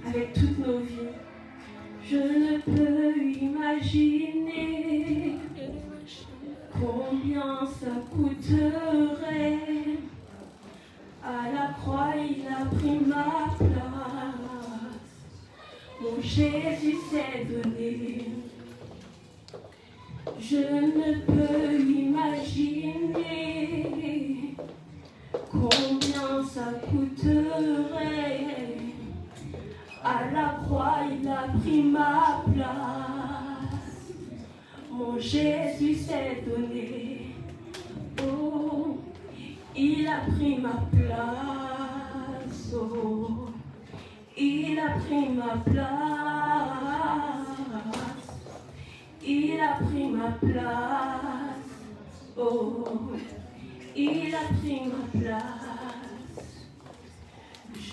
avec toutes nos vies. Je ne peux imaginer combien ça coûterait. À la croix, il a pris ma place. Mon Jésus s'est donné. Je ne peux imaginer combien ça coûterait. À la croix, il a pris ma place. Mon Jésus s'est donné. Oh, il a pris ma place. Oh, il a pris ma place. Il a pris ma place. Oh, il a pris ma place.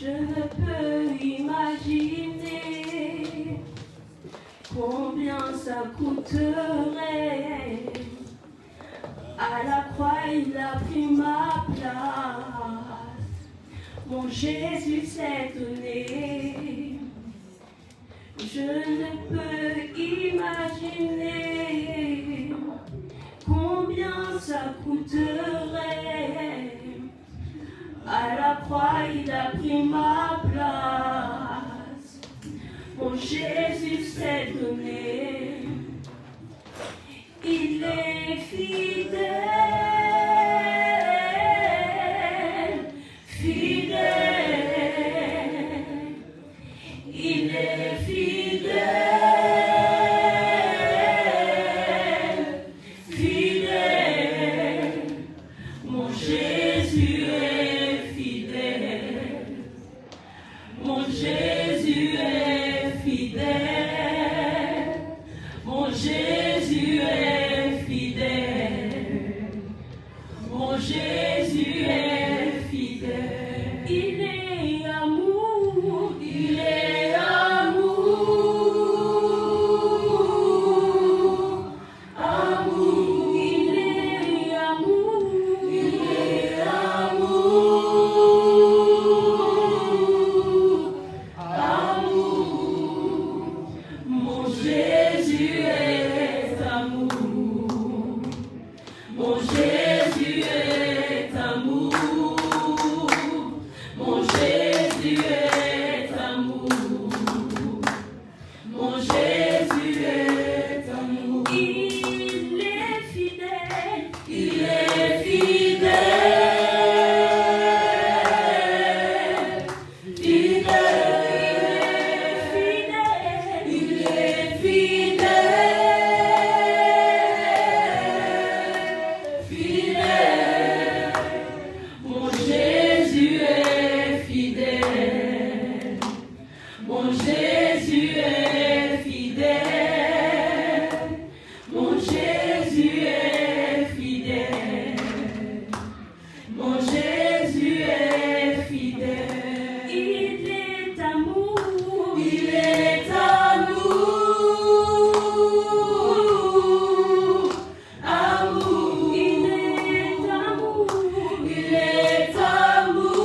Je ne peux imaginer combien ça coûterait. À la croix, il a pris ma place. Mon Jésus s'est donné. Je ne peux imaginer combien ça coûterait. À la croix, il a pris ma place. Mon Jésus s'est donné. Il est fidèle, fidèle. Il est fidèle, fidèle. Mon Jésus est fidèle. Mon Jésus est fidèle. Mon Jésus est fidèle. Mon Jésus est fidèle. Il est amour. Il est amour. Amour. Il est amour. Il est amour. Amour. Mon Jésus est amour. Mon Jésus est amour. Mon Jésus est amour. Mon Jésus est amour. Il est fidèle. Il est fidèle. Fidèle. Il est fidèle. Fidèle. Mon Jésus est fidèle. Mon Jésus est fidèle. Mon Jésus est fidèle. Mon Jésus est fidèle. Il est amour. Il est amour. Amour. Il est amour. Il est amour.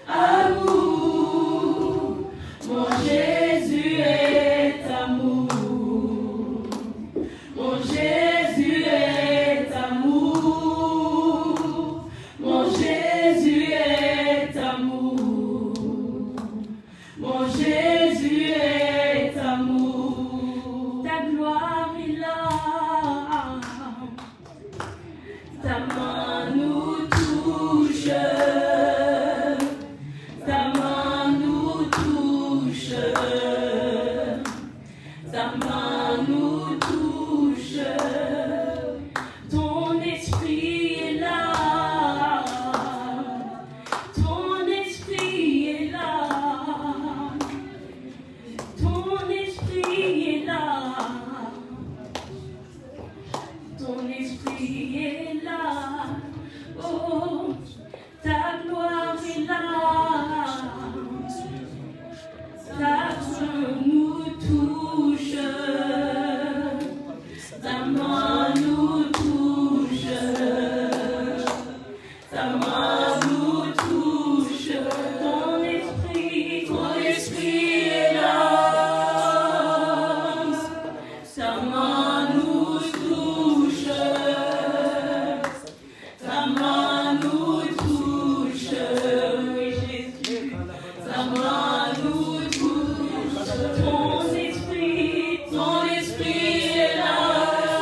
Amour. Mon Jésus est amour. Mon Jésus est amour. Mon Jésus est amour. Mon Jésus est amour. Ta gloire est là. Ta main nous touche. Ta main nous touche. Ta main nous touche. Ton esprit est là. Ton esprit ta main nous touche, ton esprit est là. Ta main nous touche, ta main nous touche, oui Jésus, ta main nous touche, ton esprit est là,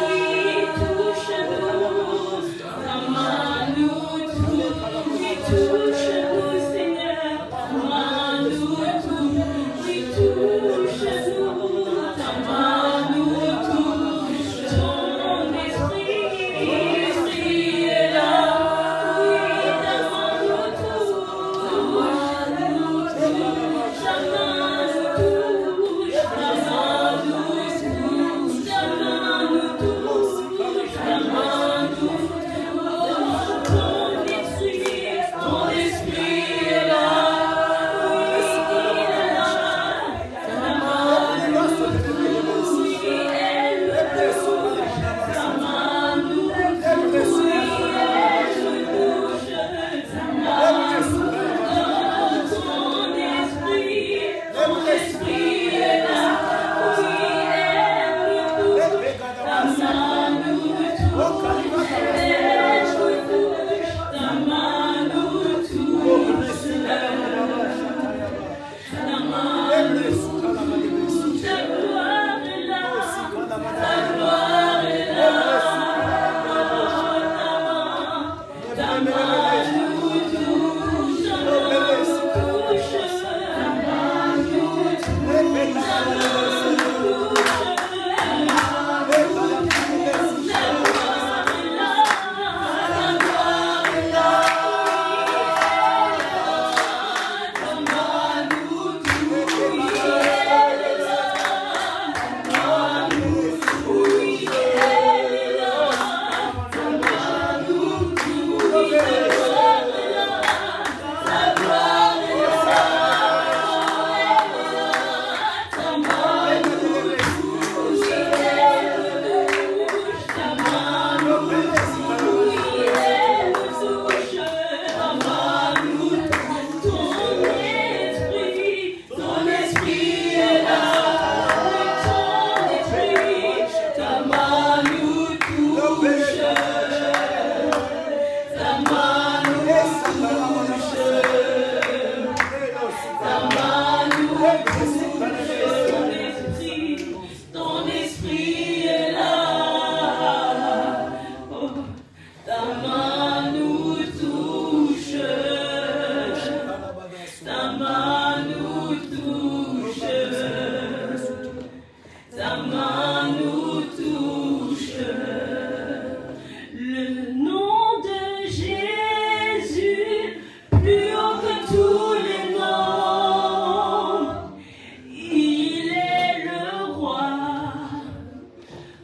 oui, touche-nous, ta main nous touche, oui, touche-nous Seigneur, ta main nous touche, oui, touche-nous, ta main nous touche, ton esprit est là, oui, ta main nous touche, ta main nous touche, ta main nous touche, ta main nous touche, ta main nous touche, ta main nous touche, ton esprit est là, oui, il est là, ta main nous touche, oui, elle nous touche, ta main nous touche, oui, elle nous touche, ta main nous touche, ton esprit est là, oui, elle nous touche, ta main nous touche, elle nous touche, ta main nous touche, ta main nous touche, ta gloire est là, ta gloire est là, ta main nous touche, ta main nous touche, ta main ton esprit est là, oh, ta main nous touche, ta main nous touche, ta main nous touche, le nom de Jésus, plus haut que tous les noms, il est le roi,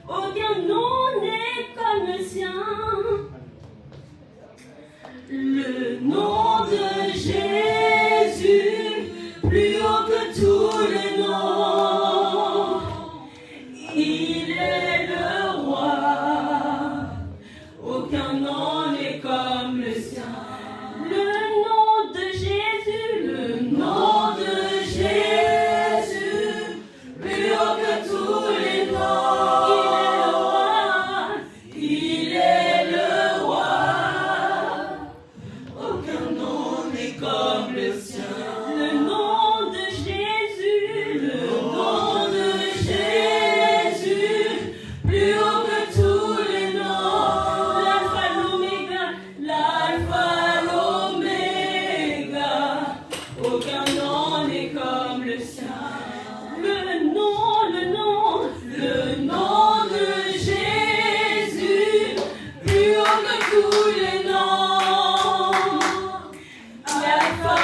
aucun nom n'est comme le sien, le nom de Jésus, plus haut que tous les noms, il est le roi, aucun nom n'est comme le sien. Le nom de Jésus, le nom de Jésus, plus haut que tous les noms, il est le roi, aucun nom n'est comme le sien. Le nom de Jésus, le nom de Jésus, plus haut que tous les noms, l'alpha l'oméga, aucun nom n'est comme le sien. Le nom de Jésus, plus haut que tous les noms, l'alpha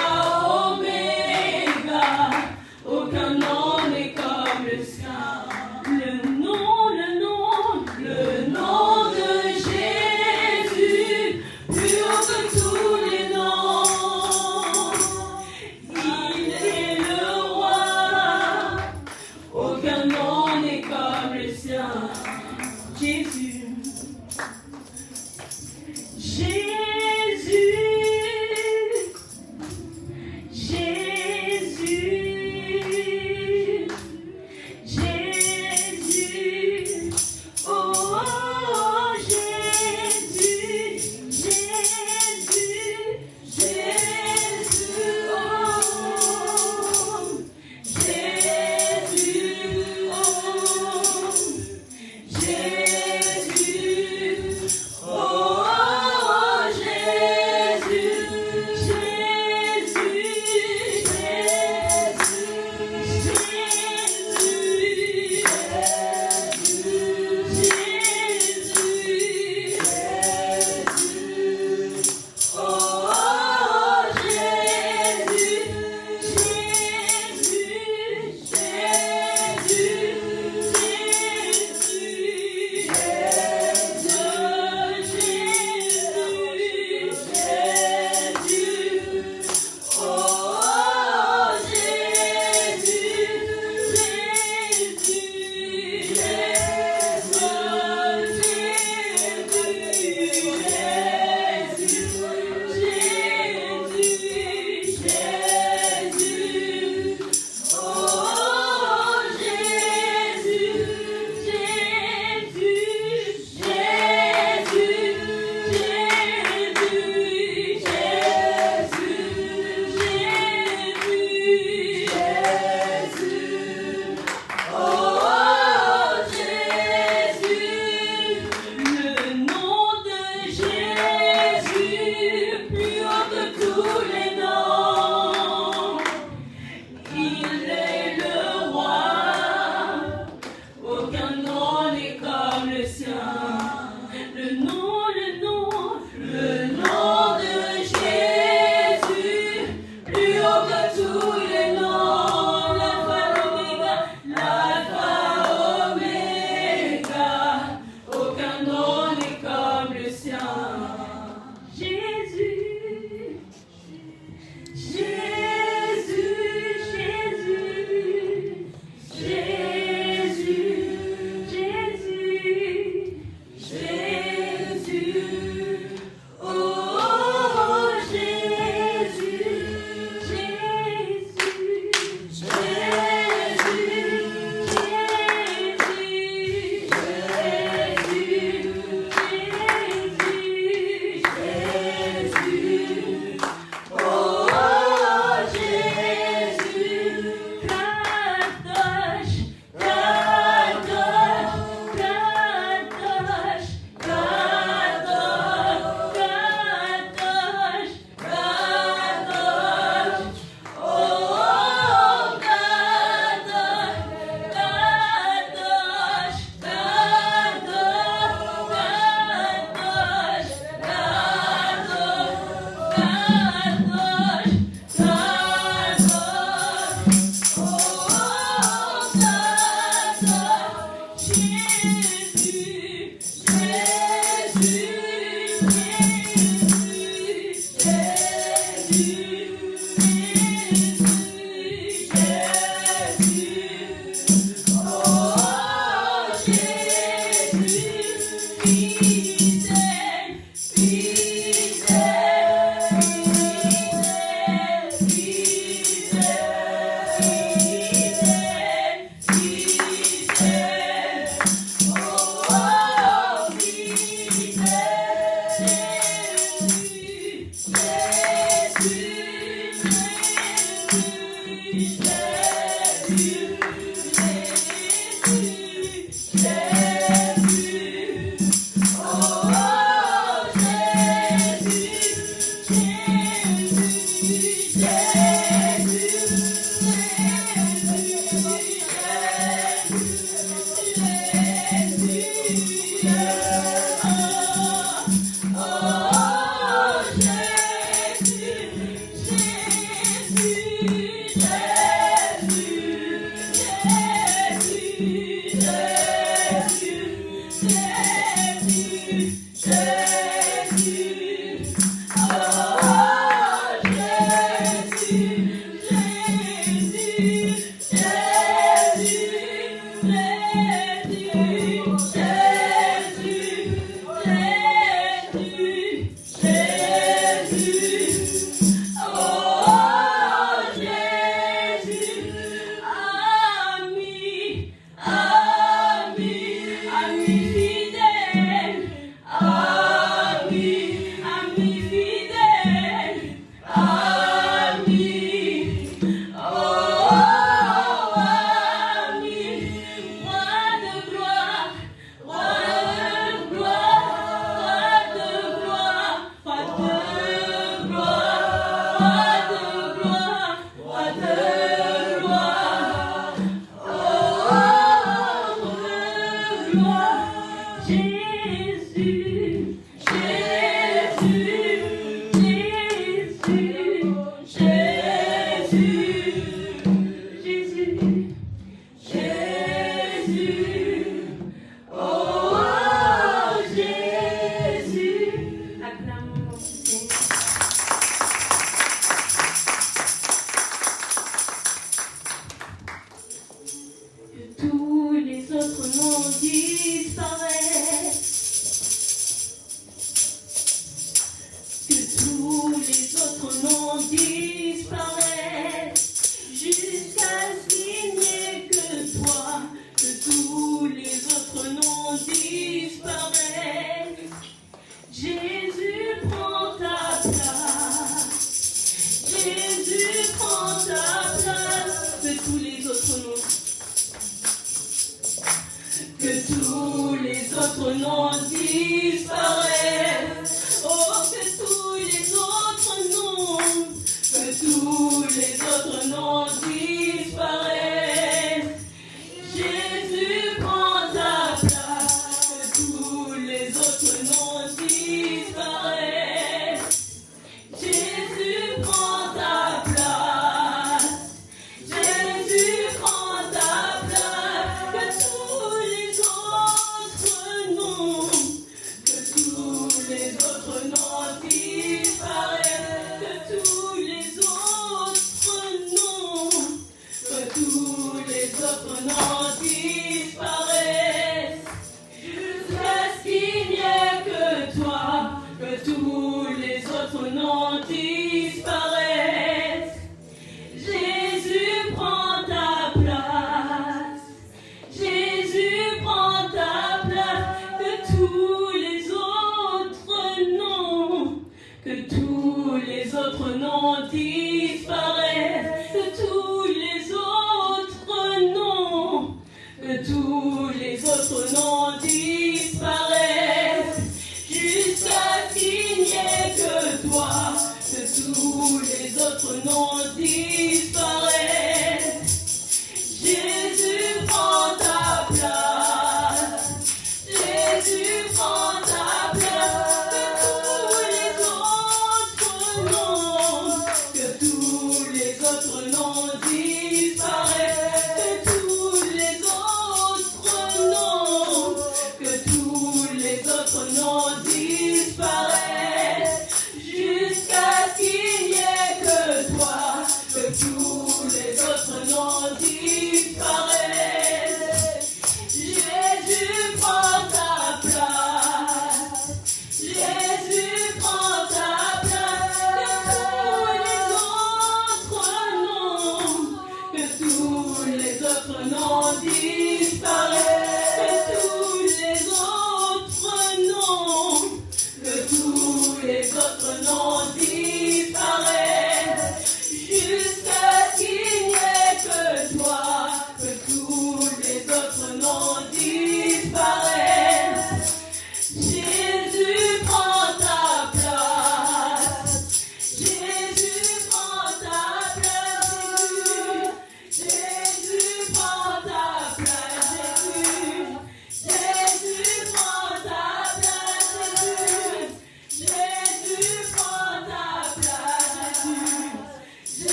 Jusqu'à ce qu'il n'y ait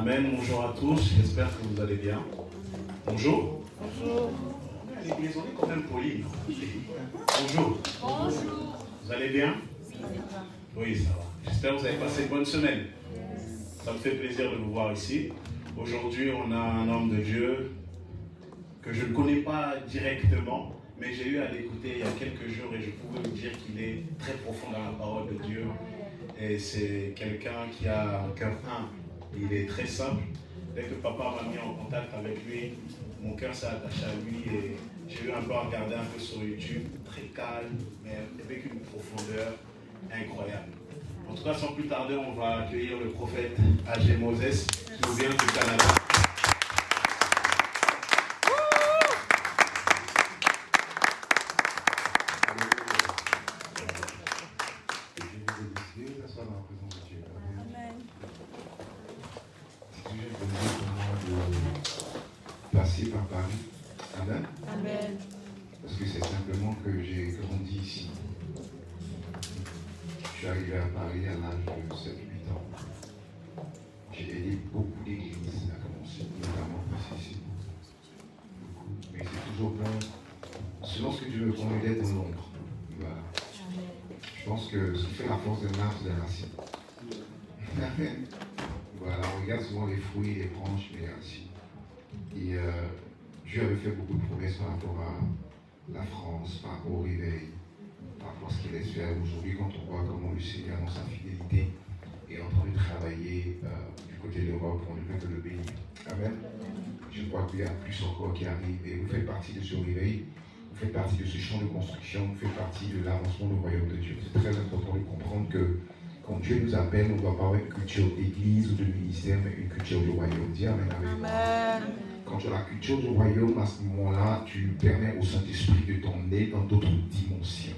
Amen, bonjour à tous, j'espère que vous allez bien. Bonjour. Bonjour. À l'église, on est quand même poli. Bonjour. Bonjour. Vous allez bien? Oui, ça va. J'espère que vous avez passé une bonne semaine. Ça me fait plaisir de vous voir ici. Aujourd'hui, on a un homme de Dieu que je ne connais pas directement, mais j'ai eu à l'écouter il y a quelques jours et je pouvais vous dire qu'il est très profond dans la parole de Dieu. Et c'est quelqu'un qui a un cœur humble. Il est très simple. Dès que papa m'a mis en contact avec lui, mon cœur s'est attaché à lui et j'ai eu un peu à regarder un peu sur YouTube. Très calme, mais avec une profondeur incroyable. En tout cas, sans plus tarder, on va accueillir le prophète A.G. Moses qui nous vient du Canada. Passer par Paris. Amen. Amen. Parce que c'est simplement que j'ai grandi ici. Je suis arrivé à Paris à l'âge de 7-8 ans. J'ai aidé beaucoup d'églises à commencer, notamment ici. Mais c'est toujours bon, selon ce que Dieu veut qu'on aide dans l'ombre. Voilà. Je pense que ce qui fait la force d'un arbre, c'est la racine. Amen. Voilà, on regarde souvent les fruits, les branches, mais les racines. Et Dieu avait fait beaucoup de promesses par rapport à la France, par rapport au réveil, par rapport à ce qu'il laisse faire aujourd'hui quand on voit comment le Seigneur, dans sa fidélité, est en train de travailler du côté de l'Europe pour ne faire que le bénir. Amen. Je crois qu'il y a plus encore qui arrive et vous faites partie de ce réveil, vous faites partie de ce champ de construction, vous faites partie de l'avancement du royaume de Dieu. C'est très important de comprendre que quand Dieu nous appelle, on ne doit pas avoir une culture d'église ou de ministère, mais une culture du royaume. Dis Amen avec moi. Quand tu as la culture du royaume, à ce moment-là, tu permets au Saint-Esprit de t'emmener dans d'autres dimensions.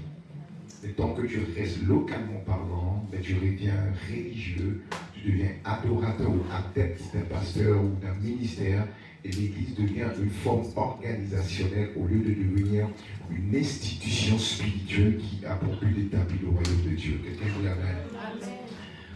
Et tant que tu restes localement parlant, ben, tu deviens religieux, tu deviens adorateur ou adepte d'un pasteur ou d'un ministère, et l'Église devient une forme organisationnelle au lieu de devenir une institution spirituelle qui a pour but d'établir le royaume de Dieu. Quelqu'un dit Amen.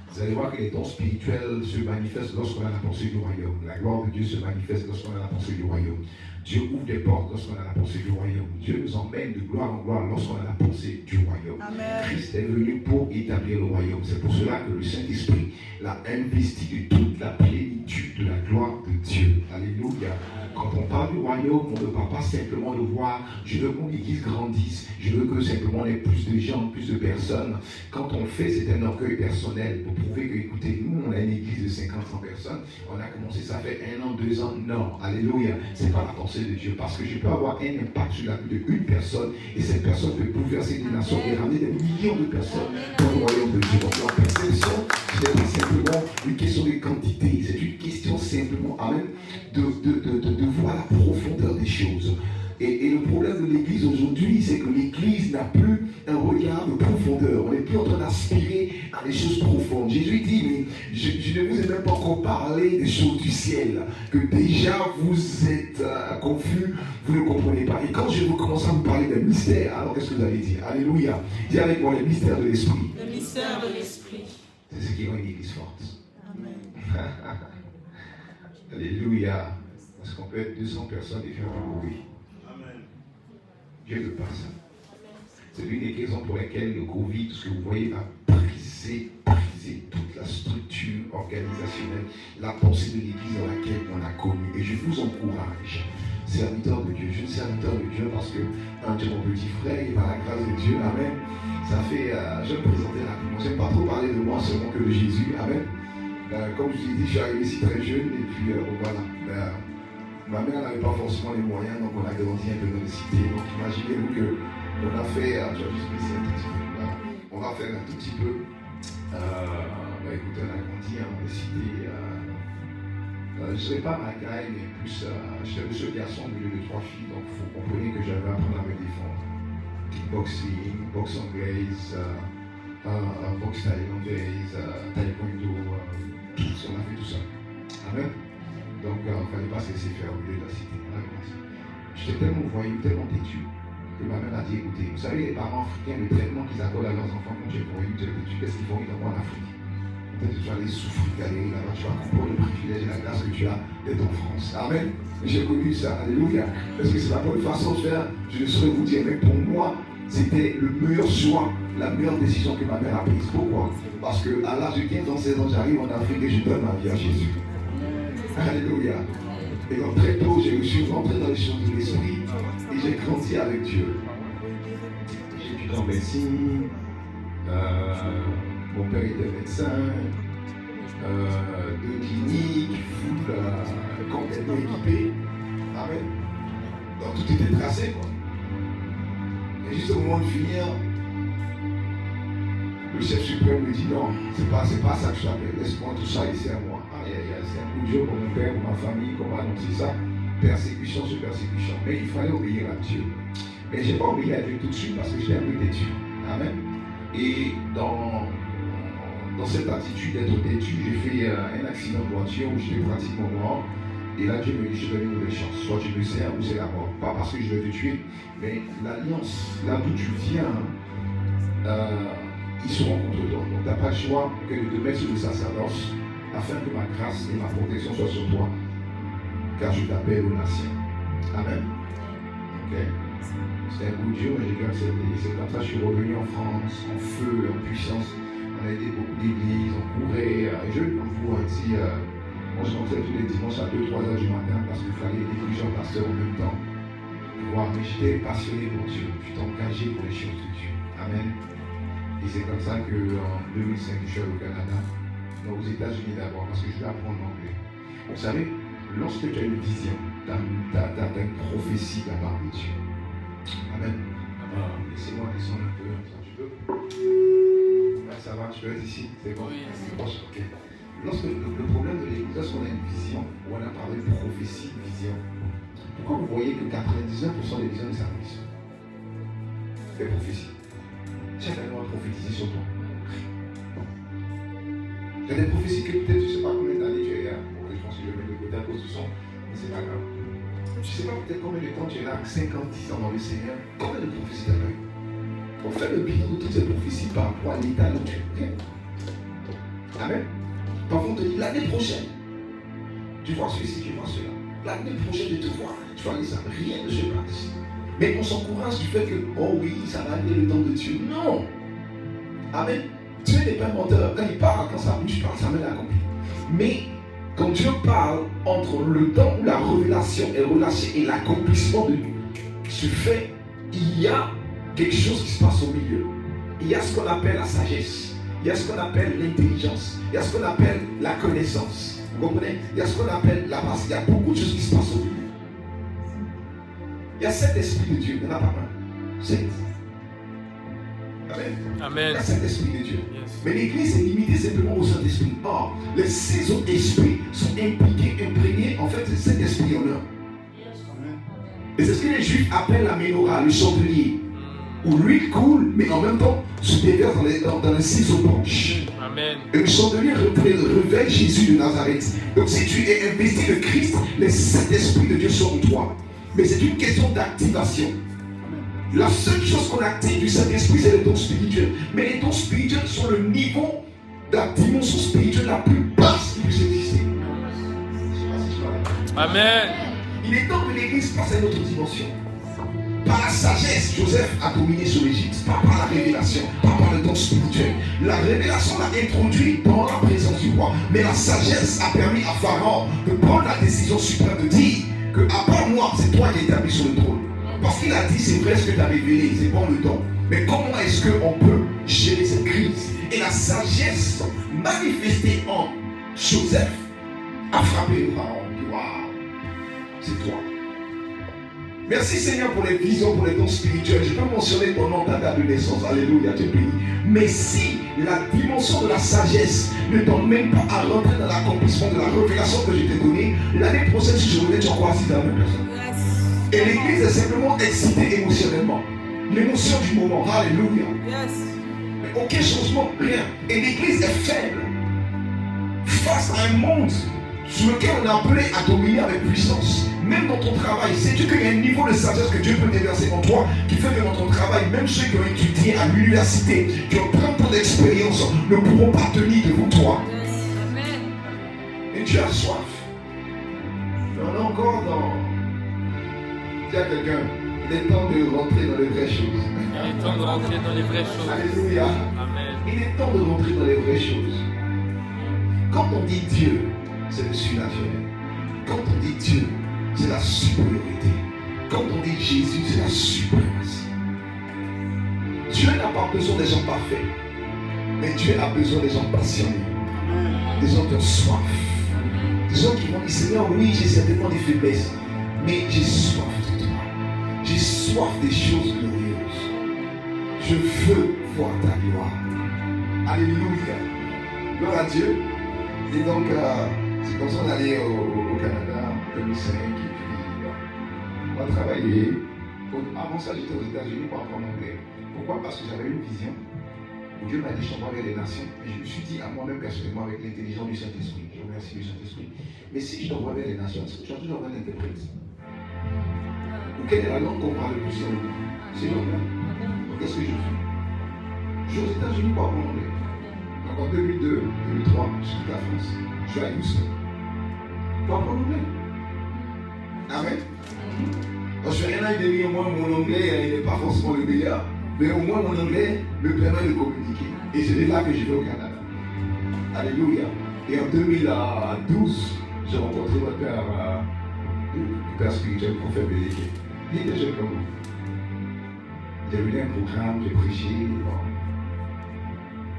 Vous allez voir que les dons spirituels se manifestent lorsqu'on a la pensée du royaume. La gloire de Dieu se manifeste lorsqu'on a la pensée du royaume. Dieu ouvre des portes lorsqu'on a la pensée du royaume. Dieu nous emmène de gloire en gloire lorsqu'on a la pensée du royaume. Amen. Christ est venu pour établir le royaume. C'est pour cela que le Saint-Esprit l'a investi de toute la plénitude de la gloire de Dieu. Alléluia. Quand on parle du royaume, on ne parle pas simplement de voir, je veux que mon église grandisse, je veux que simplement on ait plus de gens, plus de personnes. Quand on le fait, c'est un orgueil personnel pour prouver que, écoutez, nous, on a une église de 50-100 personnes, on a commencé, ça fait 1 an, 2 ans. Non, alléluia, c'est pas la pensée de Dieu, parce que je peux avoir un impact sur la vie d'une personne, et cette personne peut bouleverser des nations et ramener des millions de personnes dans le royaume de Dieu. Donc la perception, c'est pas simplement une question de quantité, c'est une question simplement, amen, de voir la profondeur des choses. Et le problème de l'église aujourd'hui, c'est que l'église n'a plus un regard de profondeur. On n'est plus en train d'aspirer à des choses profondes. Jésus dit, mais je ne vous ai même pas encore parlé des choses du ciel, que déjà vous êtes confus, vous ne comprenez pas. Et quand je vous commence à vous parler des mystères, alors qu'est-ce que vous allez dire? Alléluia. Dis avec moi les mystères de l'esprit. Le mystère de l'esprit. C'est ce qui rend une église forte. Amen. Alléluia. Parce qu'on peut être 200 personnes et faire un bruit. Dieu ne passe. C'est l'une des raisons pour lesquelles le Covid, tout ce que vous voyez, va briser toute la structure organisationnelle, la pensée de l'église dans laquelle on a connu. Et je vous encourage, serviteur de Dieu, jeune serviteur de Dieu, parce que un de mon petit frère, il va à la grâce de Dieu, amen. Ça fait, je vais me présenter rapidement. Je n'aime pas trop parler de moi seulement que de Jésus, amen. Comme je vous ai dit, je suis arrivé ici très jeune, et puis voilà. Ma mère n'avait pas forcément les moyens, donc on a grandi un peu dans les cités. Donc imaginez-vous qu'on a fait, tu vas juste baisser un tout petit peu, voilà. On va faire un tout petit peu. Écoutez, on a grandi dans les cités. Je ne serais pas racaille, mais plus, j'étais le seul garçon au milieu de 3 filles, donc il faut comprendre que j'avais appris à me défendre. Kickboxing, boxe anglaise, boxe thaïlandaise, taekwondo, tout ça, on a fait tout ça. Amen. Donc, il ne fallait pas se laisser faire au milieu de la cité. J'étais tellement voyou, tellement têtu, que ma mère a dit, écoutez, vous savez, les parents africains, le traitement qu'ils accordent à leurs enfants quand tu es voyou, tu es têtu, qu'est-ce qu'ils font? Ils envoient en Afrique. Peut-être que tu tu vas aller souffrir, galérer là-bas, tu vas comprendre le privilège et la grâce que tu as d'être en France. Amen. J'ai connu ça, alléluia. Parce que c'est la bonne façon de faire, je ne saurais vous dire, mais pour moi, c'était le meilleur choix, la meilleure décision que ma mère a prise. Pourquoi? Parce qu'à l'âge de 15 ans, 16 ans, j'arrive en Afrique et je donne ma vie à Jésus. Alléluia. Et donc très tôt, j'ai reçu rentrer dans les choses de l'esprit et j'ai grandi avec Dieu. J'ai étudié en médecine, mon père était médecin, de clinique, full, complètement équipé. Amen. Donc tout était tracé, quoi. Et juste au moment de finir, le chef suprême me dit non, c'est pas ça que je t'appelle, laisse-moi tout ça ici à moi. C'est un coup de jour pour mon père, pour ma famille, qu'on m'a annoncé ça. Persécution sur persécution. Mais il fallait obéir à Dieu. Mais je n'ai pas obéi à Dieu tout de suite parce que j'ai appris des Dieu. Amen. Et dans cette attitude d'être têtu, j'ai fait un accident de voiture où j'étais pratiquement mort. Et là, Dieu me dit, je te donne une nouvelle chance. Soit tu me sers ou c'est la mort. Pas parce que je vais te tuer, mais l'alliance, là d'où tu viens, ils seront contre toi. Donc tu n'as pas le choix que de te mettre sous le sacerdoce afin que ma grâce et ma protection soient sur toi. Car je t'appelle aux nations. Amen. Ok. C'était un coup de Dieu, mais j'ai dû accepter. C'est comme ça que je suis revenu en France, en feu, en puissance. On a aidé beaucoup d'églises, on courait. Je vous dis, moi je rentrais tous les dimanches à 2-3 heures du matin parce qu'il fallait aider plusieurs pasteurs en même temps. Mais j'étais passionné pour Dieu, j'étais engagé pour les choses de Dieu. Amen. Et c'est comme ça qu'en 2005, je suis allé au Canada, aux États-Unis d'abord, parce que je vais apprendre l'anglais. Vous savez, lorsque tu as une vision, tu as une prophétie de la part de Dieu. Amen. Laissez-moi descendre un peu, ça tu peux. Là, ça va, je peux être ici, c'est bon. Oui. Ok. Lorsque le problème de l'église, lorsqu'on a une vision, ou on a parlé de prophétie, de vision, pourquoi vous voyez que 99% des visions ne s'accomplissent pas? Les prophéties. Chaque année, on va prophétiser sur toi. Il y a des prophéties que peut-être, je ne sais pas combien d'années tu es là. Bon, je pense que je vais mettre de côté à cause du son, mais c'est pas grave. Je ne sais pas peut-être combien de temps tu es là, 50, 10 ans dans le Seigneur. Combien de prophéties tu as eu? On fait le bilan de toutes ces prophéties par rapport à l'état où tu es. Amen. Par contre, l'année prochaine, tu vois ceci, tu vois cela. L'année prochaine, de te voir, tu vois ça, rien ne se passe. Mais on s'encourage du fait que, oh oui, ça va aller le temps de Dieu. Non. Amen. Dieu n'est pas un menteur. Quand il parle, quand sa bouche parle, ça met l'accompli. Mais quand Dieu parle, entre le temps où la révélation est relâchée et l'accomplissement de ce fait, il y a quelque chose qui se passe au milieu. Il y a ce qu'on appelle la sagesse. Il y a ce qu'on appelle l'intelligence. Il y a ce qu'on appelle la connaissance. Vous comprenez? Il y a ce qu'on appelle la base. Il y a beaucoup de choses qui se passent au milieu. Il y a 7 esprits de Dieu. Il n'y en a pas un. 7. Amen. Amen. Il y a 7 esprits de Dieu. Yes. Mais l'église est limitée simplement au Saint-Esprit. Or, les 6 autres esprits sont impliqués, imprégnés. En fait, c'est 7 esprits en un. Et c'est ce que les Juifs appellent la menorah, le chandelier. Où l'huile coule, mais en même temps se déverse dans les 6 autres branches. Amen. Et le chandelier révèle Jésus de Nazareth. Donc si tu es investi de Christ, les 7 esprits de Dieu sont en toi. Mais c'est une question d'activation. La seule chose qu'on active du Saint-Esprit, c'est les dons spirituels. Mais les dons spirituels sont le niveau de la dimension spirituelle la plus basse qui puisse exister. Amen. Il est temps que l'Église passe à une autre dimension. Par la sagesse, Joseph a dominé sur l'Égypte. Pas par la révélation, pas par le don spirituel. La révélation l'a introduit dans la présence du roi. Mais la sagesse a permis à Pharaon de prendre la décision suprême de dire que à part moi, c'est toi qui es établi sur le trône. Parce qu'il a dit, c'est vrai ce que tu as révélé, c'est bon le don. Mais comment est-ce qu'on peut gérer cette crise? Et la sagesse manifestée en Joseph a frappé le Pharaon. Waouh, c'est toi. Merci Seigneur pour les visions, pour les dons spirituels. Je peux mentionner ton nom, ta date de naissance. Alléluia, tu es béni. Mais si la dimension de la sagesse ne donne même pas à rentrer dans l'accomplissement de la révélation que je t'ai donnée, l'année prochaine, si je reviens, tu crois assis dans la même personne. Et l'église est simplement excitée émotionnellement. L'émotion du moment. Alléluia. Mais aucun changement, rien. Et l'église est faible face à un monde sur lequel on est appelé à dominer avec puissance. Même dans ton travail, sais-tu qu'il y a un niveau de sagesse que Dieu peut déverser en toi qui fait que dans ton travail, même ceux qui ont étudié à l'université, qui ont 30 ans d'expérience, ne pourront pas tenir devant toi. tu as soif. On est encore dans... Dis à quelqu'un, il est temps de rentrer dans les vraies choses. Il est temps de rentrer dans les vraies choses. Alléluia. Amen. Il est temps de rentrer dans les vraies choses. Quand on dit Dieu, c'est le surnaturel. Quand on dit Dieu, c'est la supériorité. Quand on dit Jésus, c'est la suprématie. Dieu n'a pas besoin des gens parfaits, mais Dieu a besoin des gens passionnés, des gens qui ont soif, des gens qui vont dire Seigneur, oui, j'ai certainement des faiblesses, mais j'ai soif de toi. J'ai soif des choses glorieuses. Je veux voir ta gloire. Alléluia. Gloire à Dieu. Et donc, c'est comme ça qu'on allait au Canada en 2005. Et puis, on a travaillé. Avant ça, j'étais aux États-Unis pour apprendre l'anglais. Pourquoi? Parce que j'avais une vision. Dieu m'a dit, je t'envoie vers les nations. Et je me suis dit à moi-même personnellement, avec l'intelligence du Saint-Esprit, je remercie le Saint-Esprit. Mais si je t'envoie vers les nations, est-ce que tu as toujours un interprète? Ou quelle est la langue qu'on parle le plus dans le monde? C'est l'anglais. Donc qu'est-ce que je fais? Je suis aux États-Unis pour apprendre l'anglais. Donc en 2002, 2003, je suis à la France. Je suis à Houston. Pour apprendre l'anglais. Amen. Donc je fais un an et demi, au moins mon anglais, il n'est pas forcément le meilleur. Mais au moins mon anglais me permet de communiquer. Et c'est là que je vais au Canada. Alléluia. Et en 2012, j'ai rencontré votre père, le père spirituel, le prophète Béléké. Il était jeune comme vous. J'ai vu un programme, j'ai prêché. Bon.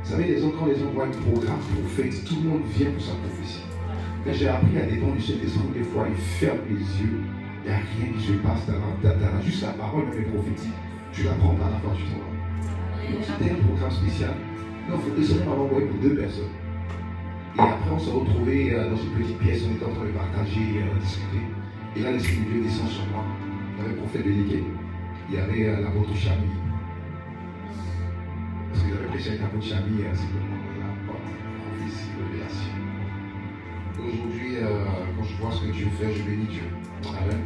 Vous savez, quand les gens voient un programme prophète, tout le monde vient pour sa prophétie. Quand j'ai appris à dépendre du Saint-Esprit, des fois, il ferme les yeux. Il n'y a rien qui se passe. T'as juste la parole, même prophétique. Tu la prends par la force du temps. Donc c'était un programme spécial. Donc le Seigneur m'avait envoyé pour 2 personnes. Et après on s'est retrouvés dans une petite pièce, on était en train de partager, discuter. Et là l'Esprit de Dieu descend sur moi. Il y avait le prophète Béléké. Il y avait l'apôtre Chami. Parce que j'avais prêché avec l'apôtre Chami, c'est pour moi la prophétie, révélation. Aujourd'hui, quand je vois ce que Dieu fait, je bénis Dieu. Amen.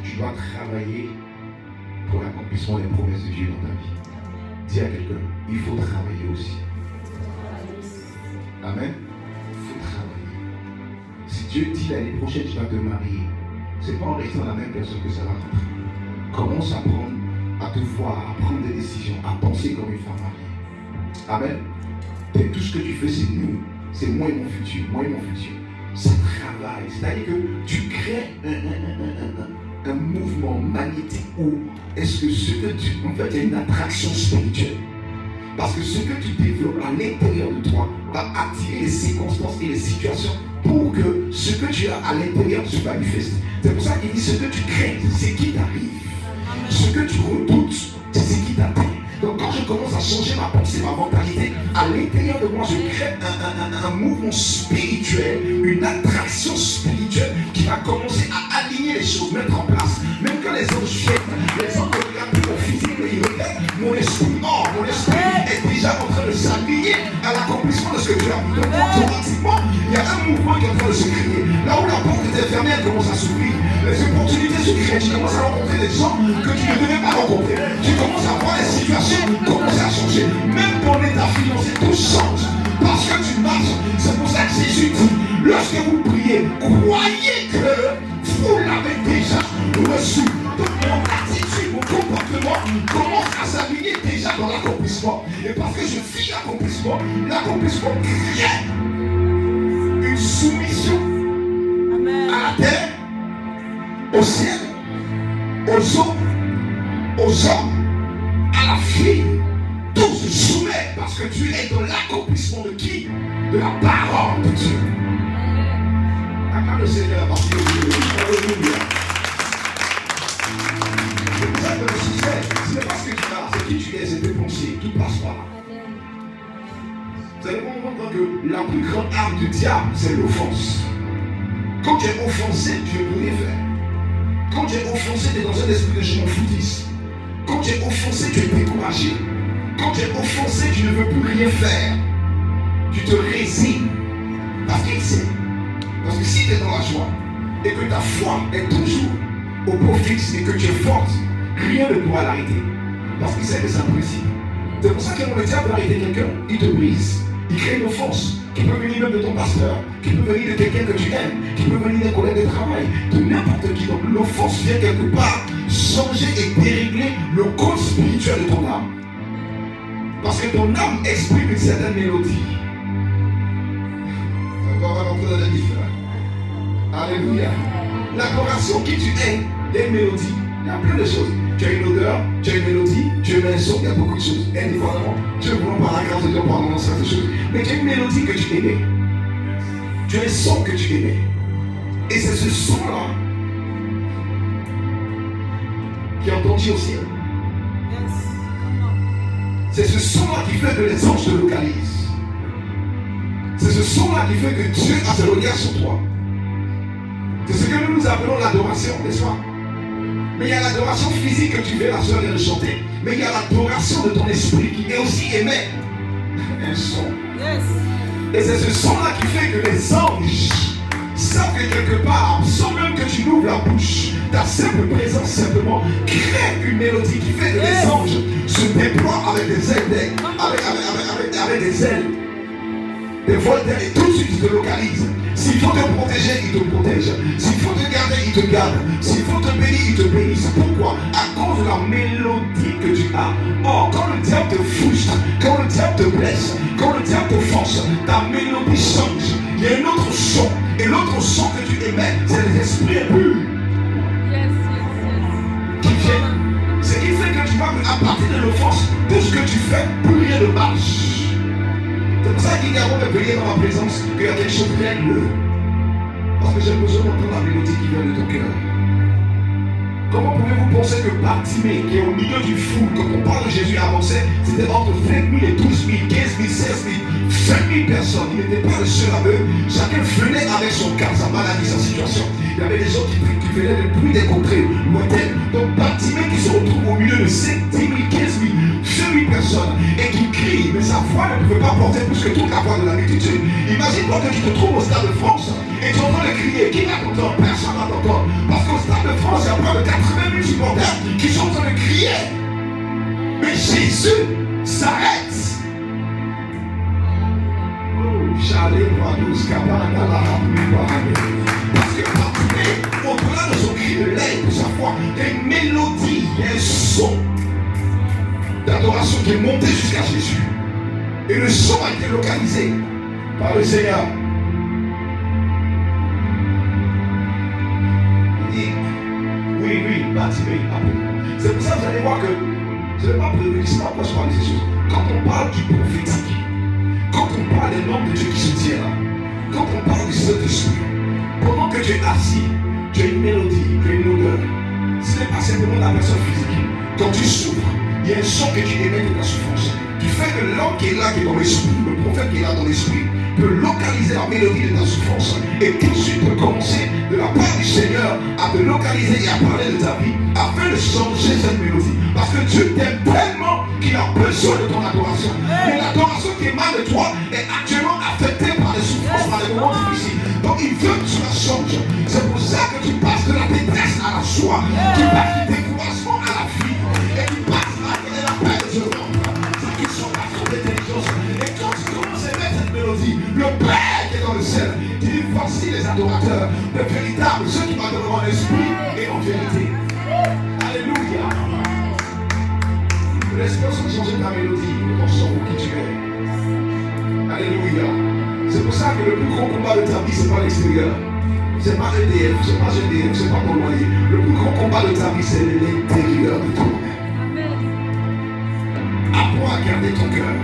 Tu dois travailler pour l'accomplissement des promesses de Dieu dans ta vie. Dis à quelqu'un, il faut travailler aussi. Amen. Il faut travailler. Si Dieu dit l'année prochaine tu vas te marier, c'est pas en restant la même personne que ça va rentrer. Commence à te voir, à prendre des décisions, à penser comme une femme mariée. Amen. Et tout ce que tu fais, c'est nous. C'est moi et mon futur. Moi et mon futur. Ça travaille. C'est-à-dire que tu crées un mouvement magnétique où est-ce que ce que tu... En fait, il y a une attraction spirituelle. Parce que ce que tu développes à l'intérieur de toi va attirer les circonstances et les situations pour que ce que tu as à l'intérieur se manifeste. C'est pour ça qu'il dit ce que tu crains, c'est ce qui t'arrive. Ce que tu redoutes, c'est ce qui t'atteint. Donc quand je commence à changer ma pensée, ma mentalité, à l'intérieur de moi, je crée un mouvement spirituel, une attraction spirituelle qui va commencer à aligner les choses, mettre en place. Même quand les anges viennent, les anges regardent mon physique, ils regardent mon esprit. Or, mon esprit est déjà en train de s'aligner à l'accomplissement de ce que Dieu a mis. Donc automatiquement, il y a un mouvement qui est en train de se créer. Là où la porte était fermée, elle commence à s'ouvrir. Les opportunités se créent. Tu commences à rencontrer des gens que tu ne devais pas rencontrer. Tu commences à voir les situations commencer à changer. Même ton état financier, tout change. Parce que tu marches. C'est pour ça que Jésus dit, lorsque vous priez, croyez que vous l'avez déjà reçu. Donc mon attitude, mon comportement commence à s'aligner déjà dans l'accomplissement. Et parce que je vis l'accomplissement crée une soumission à la terre, au ciel, aux eaux, aux hommes, à la vie. Tout se soumet parce que tu es dans l'accomplissement de qui? De la parole de Dieu. Acclame le Seigneur à partir de Dieu. Alléluia. C'est pour ça que le succès, ce n'est pas ce que tu as, c'est qui tu es, c'est tes pensées. Tout passe par là. Vous allez comprendre que la plus grande arme du diable, c'est l'offense. Quand tu es offensé, tu ne peux rien faire. Quand tu es offensé, tu es dans un esprit de je m'en foutisse. Quand tu es offensé, tu es découragé. Quand tu es offensé, tu ne veux plus rien faire. Tu te résignes. Parce qu'il sait. Parce que si tu es dans la joie et que ta foi est toujours au beau fixe et que tu es forte, rien ne pourra l'arrêter. Parce qu'il sait que c'est un principe. C'est pour ça que quand le diable veut arrêter quelqu'un, il te brise. Il crée une offense qui peut venir même de ton pasteur, qui peut venir de quelqu'un que tu aimes, qui peut venir d'un collègue de travail, de n'importe qui. Donc l'offense vient quelque part changer et dérégler le code spirituel de ton âme. Parce que ton âme exprime une certaine mélodie. On va rentrer dans la différence. Alléluia. L'adoration qui tu es, il y a une mélodie. Il y a plein de choses. Tu as une odeur, tu as une mélodie, tu as un son, il y a beaucoup de choses. Indépendamment, Dieu voulant par la grâce de Dieu pardonner certaines choses. Mais tu as une mélodie que tu aimais. Tu as un son que tu aimais. Et c'est ce son-là qui est entendu au ciel. C'est ce son-là qui fait que les anges te localisent. C'est ce son-là qui fait que Dieu a ses regards sur toi. C'est ce que nous appelons l'adoration, n'est-ce pas? Mais il y a l'adoration physique que tu fais, la soeur vient de chanter. Mais il y a l'adoration de ton esprit qui est aussi émet un son. Et c'est ce son-là qui fait que les anges savent que quelque part, sans même que tu ouvres la bouche, ta simple présence simplement crée une mélodie qui fait que les anges se déploient avec des ailes, avec des ailes, des vols d'air, et tout de suite ils te localisent. S'il faut te protéger, il te protège. S'il faut te garder, il te garde. S'il faut te bénir, il te bénisse. Pourquoi? À cause de la mélodie que tu as. Or, quand le diable te frustre, quand le diable te blesse, quand le diable t'offense, ta mélodie change. Il y a un autre son. Et l'autre son que tu émets, c'est les esprits impurs. Qui viennent. Ce qui fait que tu vois qu'à partir de l'offense, tout ce que tu fais, plus rien ne marche. C'est pour ça qu'il y a un veiller dans ma présence, qu'il y a quelque chose de règle. Parce que j'ai besoin d'entendre la mélodie qui vient de ton cœur. Comment pouvez-vous penser que Bartimée, qui est au milieu du fou, quand on parle de Jésus avancé, c'était entre 20 000 et 12 000, 15 000, 16 000, 5 000 personnes. Il n'était pas le seul aveugle. Chacun venait avec son cas, sa maladie, sa situation. Il y avait des gens qui venaient depuis des contrées lointaines. Donc Bartimée qui se retrouve au milieu de 5, 10 000, 15 000, 2 000 personnes et qui crie, mais sa voix ne pouvait pas porter plus que toute la voix de la multitude. Imagine-toi que tu te trouves au Stade de France et tu entends le crier. Qui va t'entendre? Personne va t'entendre. Parce qu'au Stade de France, il y a près de 80 000 supporters qui sont en train de crier. Mais Jésus s'arrête. Parce que Bartimée, au-delà de son cri de l'aide, de sa voix, il y a une mélodie, il y a un son d'adoration qui est monté jusqu'à Jésus. Et le son a été localisé par le Seigneur. Il dit, oui, Bartimée, appelle-moi. C'est pour ça que vous allez voir que je n'ai pas prévu l'histoire pour se parler de ces choses. Quand on parle du prophétique, quand on parle des membres de Dieu qui se tiennent là, quand on parle du Saint-Esprit, pendant que tu es assis, tu as une mélodie, tu as une odeur. Ce n'est pas simplement la personne physique. Quand tu souffres, il y a un son que tu émets de ta souffrance. Qui fait que l'homme qui est là, qui est dans l'esprit, le prophète qui est là dans l'esprit, peut localiser la mélodie de ta souffrance. Et tout de suite peut commencer de la part du Seigneur à te localiser et à parler de ta vie, afin de changer cette mélodie. Parce que Dieu t'aime tellement qu'il a besoin de ton adoration. Mais l'adoration qui émane de toi est actuellement affectée par les souffrances, par les moments difficiles. Donc il veut que tu la changes. C'est pour ça que tu passes de la détresse à la joie. Tu passes du découragement à la vie. Et tu passes à la paix de Dieu. C'est qu'ils sont pas trop d'intelligence. Et quand tu commences à mettre cette mélodie, le Père qui est dans le ciel, tu dis voici les adorateurs, les véritables, ceux qui m'adoreront en esprit et en vérité. Alléluia. Laisse-moi changer ta mélodie, ton son, qui tu es. Alléluia. C'est pour ça que le plus gros combat de ta vie, c'est pas l'extérieur. C'est pas EDF, c'est pas GDF, c'est pas ton loyer. Le plus gros combat de ta vie, c'est l'intérieur de toi-même. Apprends à garder ton cœur.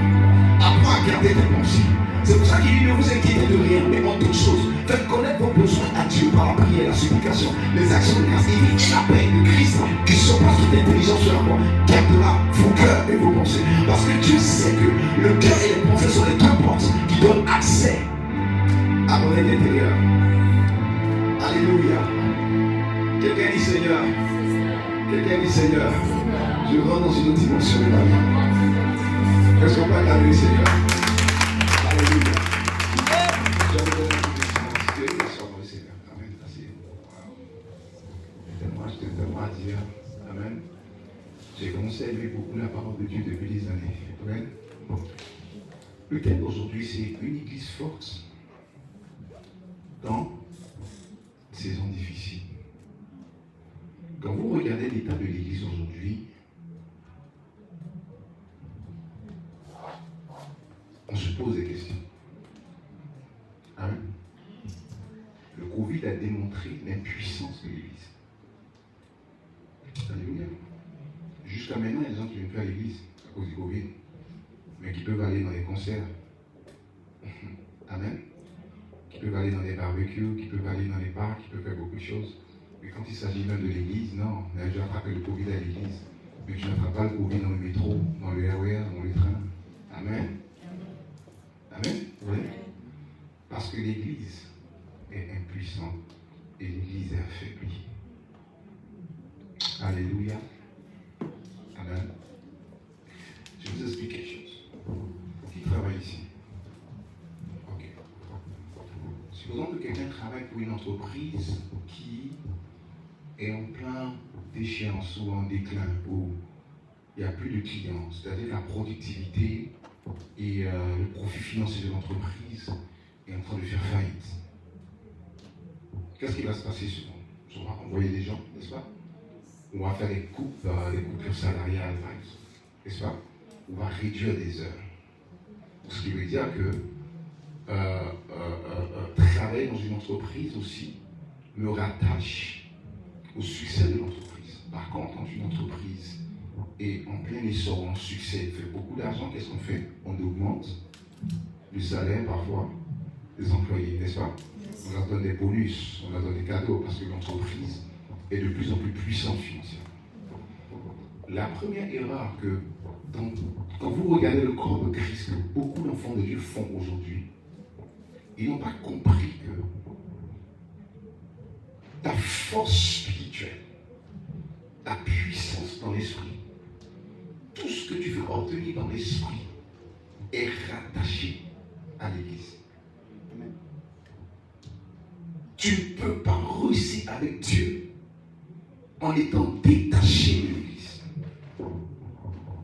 Apprends à garder tes pensées. C'est pour ça qu'il dit ne vous inquiétez de rien, mais en toutes choses, faites connaître vos besoins à Dieu par la prière et la supplication. Les actions de grâce et la paix de Christ qui surpasse toute intelligence sur la voie. Gardera vos cœurs et vos pensées. Parce que Dieu sait que le cœur et les pensées sont les deux portes qui donnent accès à mon intérieur. Alléluia. Quelqu'un dit Seigneur. Quelqu'un dit Seigneur. Je rentre dans une autre dimension de ma vie. Est-ce qu'on peut acclamer Seigneur? Alléluia. Je vais vous donner une question. Le Seigneur. Amen. Je t'aime à dire. Amen. J'ai commencé à aimer beaucoup la parole de Dieu depuis des années. Amen. Le thème d'aujourd'hui, c'est une église forte dans saison difficile. Quand vous regardez l'état de l'église aujourd'hui, on se pose des questions. Amen. Le Covid a démontré l'impuissance de l'église. Alléluia. Jusqu'à maintenant, il y a des gens qui ne viennent plus à l'église à cause du Covid, mais qui peuvent aller dans les concerts. Amen. Qui peuvent aller dans les barbecues, qui peuvent aller dans les parcs, qui peuvent faire beaucoup de choses. Mais quand il s'agit même de l'église, non, mais je vais attraper le Covid à l'église. Mais je n'attrape pas le Covid dans le métro, dans le RER, dans les trains. Amen. Amen. Oui. Parce que l'église est impuissante et l'église est affaiblie. Alléluia. Amen. Je vous explique quelque chose. Qui travaille ici? Ok. Supposons que quelqu'un travaille pour une entreprise qui est en plein déchéance ou en déclin, où il n'y a plus de clients, c'est-à-dire la productivité et le profit financier de l'entreprise est en train de faire faillite. Qu'est-ce qui va se passer souvent? On va envoyer des gens, n'est-ce pas? On va faire des coupures salariales, par exemple, n'est-ce pas? On va réduire des heures. Ce qui veut dire que travailler dans une entreprise aussi me rattache au succès de l'entreprise. Par contre, quand une entreprise est en plein essor, en succès, fait beaucoup d'argent, qu'est-ce qu'on fait? On augmente le salaire parfois des employés, n'est-ce pas? On leur donne des bonus, on leur donne des cadeaux parce que l'entreprise est de plus en plus puissante financièrement. La première erreur que, quand vous regardez le corps de Christ, que beaucoup d'enfants de Dieu font aujourd'hui, ils n'ont pas compris que ta force spirituelle, ta puissance dans l'esprit, tout ce que tu veux obtenir dans l'esprit est rattaché à l'Église. Amen. Tu ne peux pas réussir avec Dieu en étant détaché de l'Église.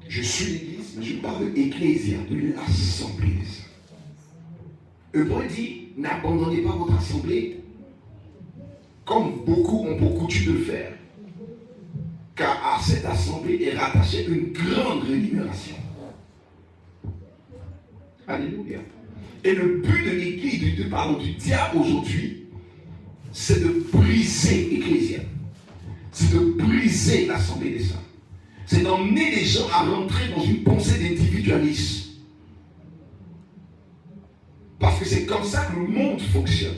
Je suis l'Église, mais je parle de l'Ecclésia, de l'Assemblée des saints. Paul dit, n'abandonnez pas votre assemblée, comme beaucoup ont pour coutume de le faire, car à cette assemblée est rattachée une grande rémunération. Alléluia. Et le but de l'Église, du diable aujourd'hui, c'est de briser l'Ecclésia. C'est de briser l'Assemblée des saints. C'est d'emmener les gens à rentrer dans une pensée d'individualisme. Parce que c'est comme ça que le monde fonctionne.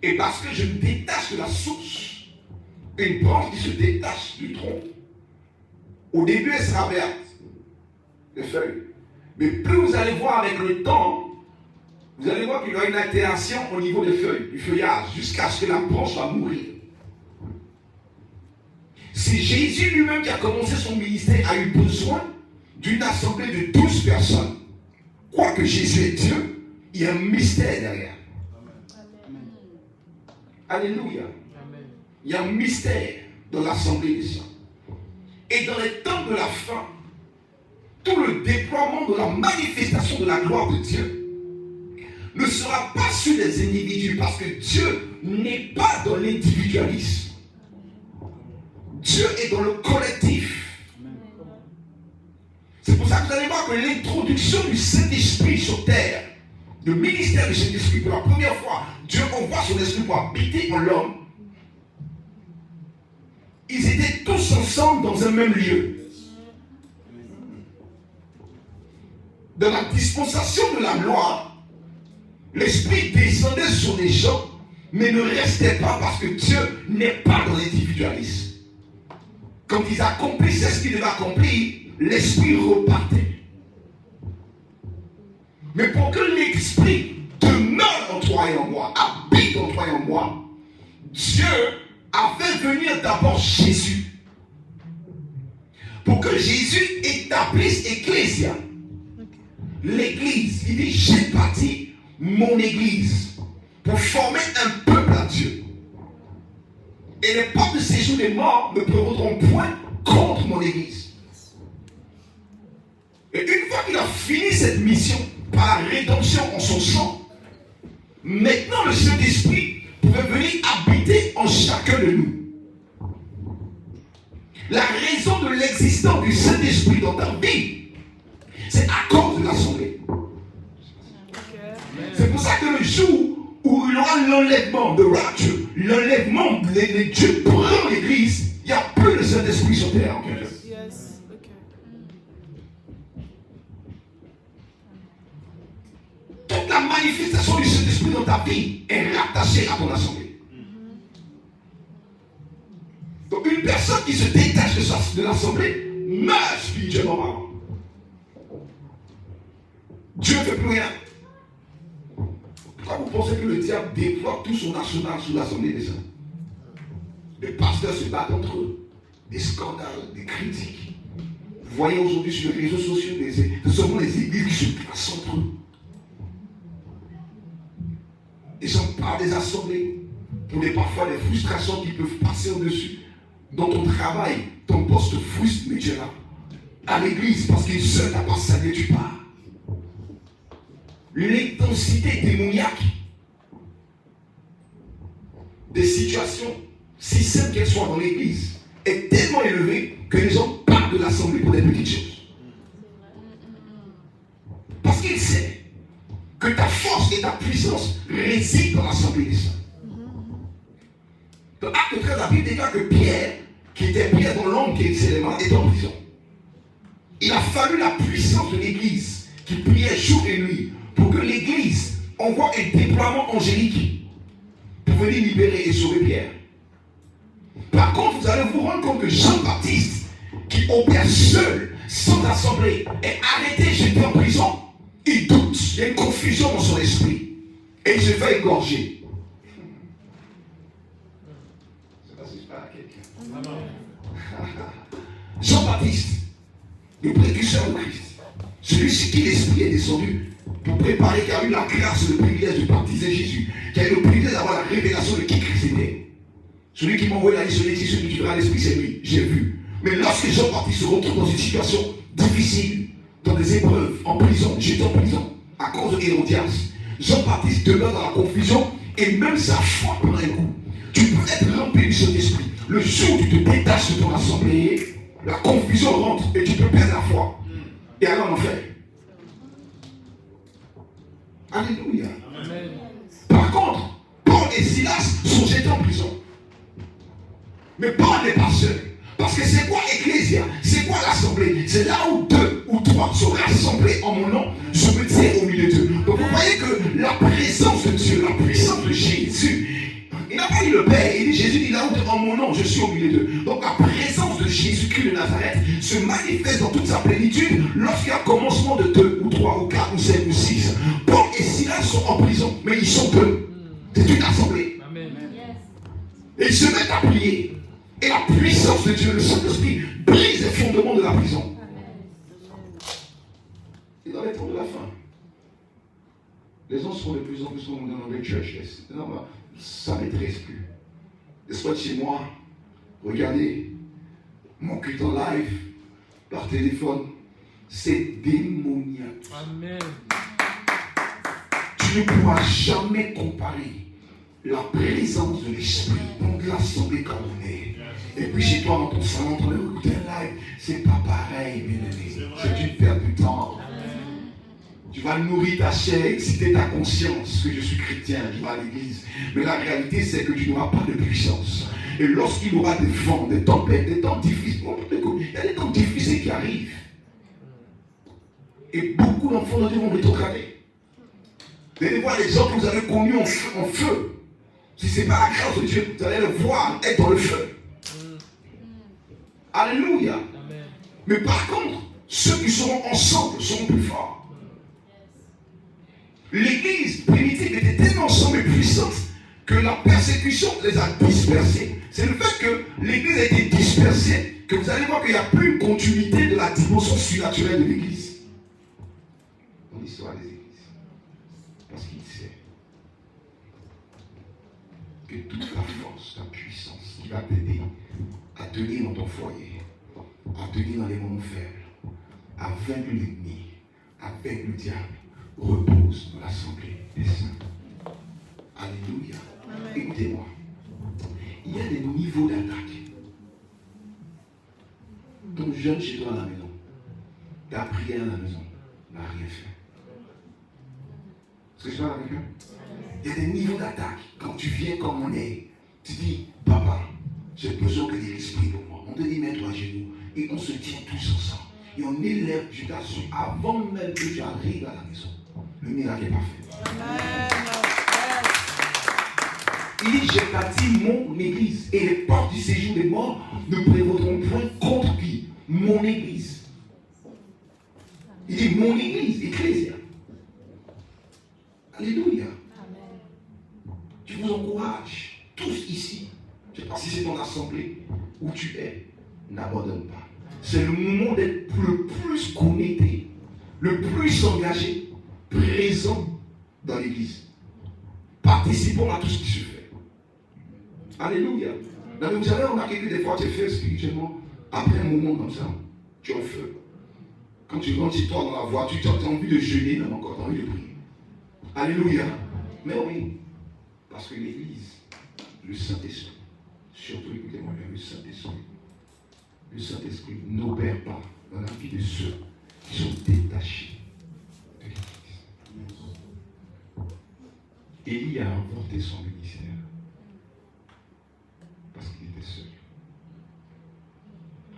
Et parce que je me détache de la source, une branche qui se détache du tronc, au début elle sera verte, les feuilles. Mais plus vous allez voir avec le temps, vous allez voir qu'il y aura une altération au niveau des feuilles, du feuillage, jusqu'à ce que la branche va mourir. C'est Jésus lui-même qui a commencé son ministère, a eu besoin d'une assemblée de 12 personnes. Quoique Jésus est Dieu, il y a un mystère derrière. Amen. Alléluia. Amen. Il y a un mystère dans l'assemblée des saints. Et dans les temps de la fin, tout le déploiement de la manifestation de la gloire de Dieu ne sera pas sur les individus, parce que Dieu n'est pas dans l'individualisme. Dieu est dans le collectif. C'est pour ça que vous allez voir que l'introduction du Saint-Esprit sur terre, le ministère du Saint-Esprit, pour la première fois, Dieu envoie son esprit pour habiter en l'homme. Ils étaient tous ensemble dans un même lieu. Dans la dispensation de la loi, l'esprit descendait sur les gens, mais ne restait pas, parce que Dieu n'est pas dans l'individualisme. Quand ils accomplissaient ce qu'ils devaient accomplir, l'esprit repartait. Mais pour que l'esprit demeure en toi et en moi, habite en toi et en moi, Dieu a fait venir d'abord Jésus. Pour que Jésus établisse l'Ecclésia. L'Église, il dit, j'ai bâti mon Église pour former un peuple à Dieu. Et les portes de séjour des morts ne prévaudront point contre mon Église. Et une fois qu'il a fini cette mission par la rédemption en son sang, maintenant le Saint-Esprit pouvait venir habiter en chacun de nous. La raison de l'existence du Saint-Esprit dans ta vie, c'est à cause de l'assemblée. C'est pour ça que le jour où il y aura l'enlèvement de rapture, l'enlèvement de Dieu prend l'église, il n'y a plus de Saint-Esprit sur terre. Yes. Okay. Toute la manifestation du Saint-Esprit dans ta vie est rattachée à ton assemblée. Donc une personne qui se détache de l'assemblée meurt spirituellement parlant. Dieu ne fait plus rien. Pourquoi vous pensez que le diable déploie tout son arsenal sous l'assemblée des saints? Les pasteurs se battent entre eux. Des scandales, des critiques. Vous voyez aujourd'hui sur les réseaux sociaux, c'est seulement les églises qui se classent entre eux. Et j'en parle des assemblées pour parfois des frustrations qui peuvent passer au-dessus. Dans ton travail, ton poste frustre, mais tu es là. À l'église, parce qu'il seul n'a pas salué, tu pars. L'intensité démoniaque des situations, si simples qu'elles soient dans l'église, est tellement élevée que les gens partent de l'assemblée pour des petites choses. Parce qu'il sait que ta force et ta puissance résident dans l'assemblée des saints. Dans Acte 13, la Bible déclare que Pierre, qui était Pierre dans l'homme qui est élément, est en prison. Il a fallu la puissance de l'église qui priait jour et nuit pour que l'église envoie un déploiement angélique pour venir libérer et sauver Pierre. Par contre, vous allez vous rendre compte que Jean-Baptiste, qui opère seul, sans assemblée, est arrêté, jeté en prison. Il doute, il y a une confusion dans son esprit. Et il se fait égorger. C'est pas si je parle à quelqu'un. Jean-Baptiste, le précurseur de Christ, celui-ci qui l'esprit est descendu pour préparer, qui a eu la grâce, le privilège de baptiser Jésus, qui a eu le privilège d'avoir la révélation de qui Christ était. Celui qui m'a envoyé la liste, celui qui verra l'esprit, c'est lui. J'ai vu. Mais lorsque Jean-Baptiste se retrouve dans une situation difficile, dans des épreuves, en prison, j'étais en prison, à cause de Hérodias, Jean-Baptiste demeure dans la confusion et même sa foi prend un coup. Tu peux être rempli du Saint-Esprit. Le jour où tu te détaches de ton assemblée, la confusion rentre et tu peux perdre la foi. Et alors en enfer. Alléluia. Amen. Par contre, Paul et Silas sont jetés en prison. Mais Paul n'est pas seul. Parce que c'est quoi Ecclésia? C'est quoi l'assemblée? C'est là où 2 ou 3 sont rassemblés en mon nom, je me tiens au milieu d'eux. Donc vous voyez que la présence de Dieu, la puissance de Jésus, il n'a pas dit le Père, il dit Jésus dit là où en mon nom, je suis au milieu d'eux. Donc la présence de Jésus-Christ de Nazareth se manifeste dans toute sa plénitude lorsqu'il y a un commencement de 2 ou 3 ou 4 ou 5 ou 6. Paul et Silas sont en prison, mais ils sont 2. C'est une assemblée. Amen. Et ils se mettent à prier. Et la puissance de Dieu, le Saint-Esprit, brise les fondements de la prison. Et dans les temps de la fin, les gens seront de plus en plus dans les churches. Non, ça ne m'intéresse plus. Laisse-moi de chez moi, regardez mon culte en live, par téléphone. C'est démoniaque. Amen. Tu ne pourras jamais comparer la présence de l'esprit dans l'assemblée comme on est. Et puis chez toi dans ton salon, en train d'écouter un live, c'est pas pareil, bien aimé. C'est une perte du temps. Tu vas nourrir ta chair, exciter ta conscience que je suis chrétien, je vais à l'église. Mais la réalité, c'est que tu n'auras pas de puissance. Et lorsqu'il y aura des vents, des tempêtes, des temps difficiles, il y a des temps difficiles qui arrivent. Et beaucoup d'enfants de Dieu vont rétrograder. Vous allez voir les gens que vous avez connus en feu. Si ce n'est pas la grâce de Dieu, vous allez le voir être dans le feu. Alléluia. Amen. Mais par contre, ceux qui seront ensemble seront plus forts. L'église primitive était tellement ensemble et puissante que la persécution les a dispersés. C'est le fait que l'église a été dispersée que vous allez voir qu'il n'y a plus une continuité de la dimension surnaturelle de l'église. Dans l'histoire des églises. Parce qu'il sait que toute ta force, ta puissance qui va t'aider à tenir dans ton foyer, à tenir dans les moments faibles, à 20 000 ennemis, avec le diable, repose dans l'assemblée des saints. Alléluia. Écoutez-moi. Il y a des niveaux d'attaque. Ton jeune chez toi à la maison, ta prière à la maison n'a rien fait. Est-ce que je parle avec eux? Il y a des niveaux d'attaque. Quand tu viens comme on est, tu dis, papa, j'ai besoin que l'Église prie pour moi. On te dit, mets-toi à genoux et on se tient tous ensemble. Et on élève, je t'assure, avant même que tu arrives à la maison, le miracle est parfait. Il dit, j'ai bâti mon Église et les portes du séjour des morts ne prévaudront point contre qui? Mon Église. Il dit, mon Église, Ecclésia. Alléluia. Je vous encourage, tous ici, je ne sais pas si c'est ton assemblée où tu es, n'abandonne pas. C'est le moment d'être le plus connecté, le plus engagé, présent dans l'église. Participons à tout ce qui se fait. Alléluia. Non, mais vous avez remarqué que des fois tu es fait spirituellement, après un moment comme ça, tu es en feu. Quand tu rentres chez toi dans la voiture, tu as envie de jeûner, même encore, tu as envie de prier. Alléluia. Mais oui, parce que l'église, le Saint-Esprit, surtout écoutez-moi bien, le Saint-Esprit n'opère pas dans la vie de ceux qui sont détachés de l'église. Élie a inventé son ministère parce qu'il était seul.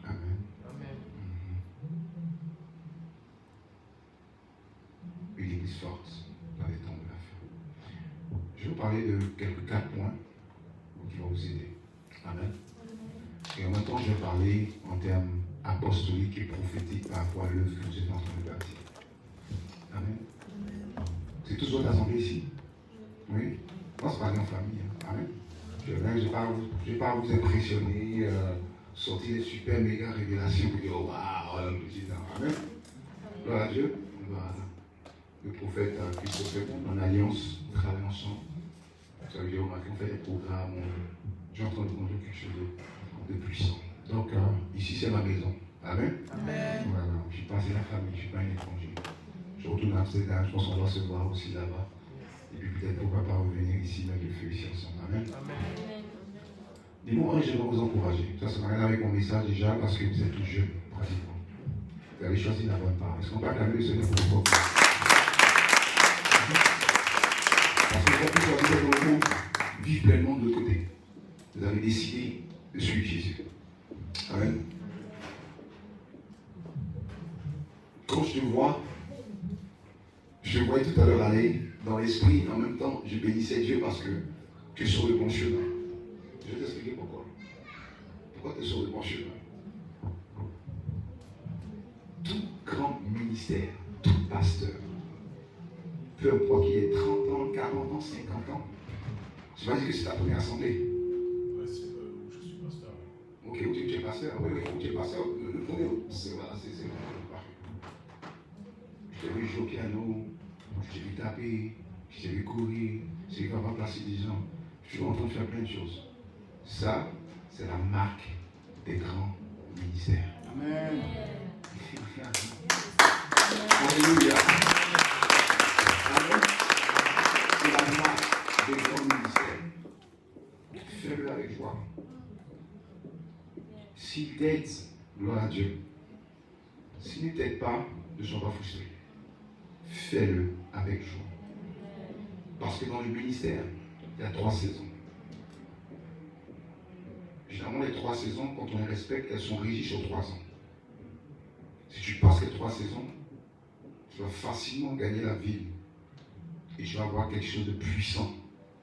Amen. Une église forte dans les temps de la fin. Je vais vous parler de quelques 4 points qui vont vous aider. Amen. Et en même temps, je vais parler en termes apostoliques et prophétiques par rapport à l'œuvre que vous êtes en train de bâtir. Amen. C'est tous votre assemblée ici? Oui? Moi, c'est parler en famille. Amen. Je ne vais pas vous impressionner, sortir des super méga révélations pour dire waouh, amen. Gloire à Dieu. Voilà. Le prophète Christophe, en alliance, on travaille ensemble. Ça veut dire qu'on fait des programmes, j'ai en train de conduire quelque chose de puissant. Donc, ici, c'est ma maison. Amen. Amen. Voilà. Je suis passé la famille, je ne suis pas un étranger. Je retourne à Amsterdam, je pense qu'on doit se voir aussi là-bas. Et puis peut-être pourquoi pas revenir ici, mettre le feu ici ensemble. Amen. Amen. Dis-moi, je vais vous encourager. Ça n'a rien avec mon message déjà, parce que vous êtes tous jeunes, pratiquement. Vous avez choisi la bonne part. Est-ce qu'on peut acclamer le Seigneur pour le peuple? Parce que quand vous avez dans le monde, vivre pleinement de l'autre côté. Vous avez décidé de suivre Jésus. Amen. Quand je te vois, je te voyais tout à l'heure aller dans l'esprit, en même temps, je bénissais Dieu parce que tu es sur le bon chemin. Je vais t'expliquer pourquoi. Pourquoi tu es sur le bon chemin? Tout grand ministère, tout pasteur, peu importe qu'il ait 30 ans, 40 ans, 50 ans, je ne vais pas dire que c'est ta première assemblée. Ouais, c'est où je suis pasteur. Ok, où tu es pasteur? Oui, où tu es pasteur? Le premier, c'est parfait. Je t'ai vu jouer au piano, je t'ai vu taper, je t'ai vu courir, je t'ai vu avoir placé des gens. Je suis en train de faire plein de choses. Ça, c'est la marque des grands ministères. Amen. Alléluia. Amen. C'est la marque des grands ministères. Fais-le avec joie. S'il t'aide, gloire à Dieu. S'il ne t'aide pas, ne sois pas frustré. Fais-le avec joie. Parce que dans le ministère, il y a 3 saisons. Généralement, les 3 saisons, quand on les respecte, elles sont régies sur 3 ans. Si tu passes les 3 saisons, tu vas facilement gagner la ville. Et tu vas avoir quelque chose de puissant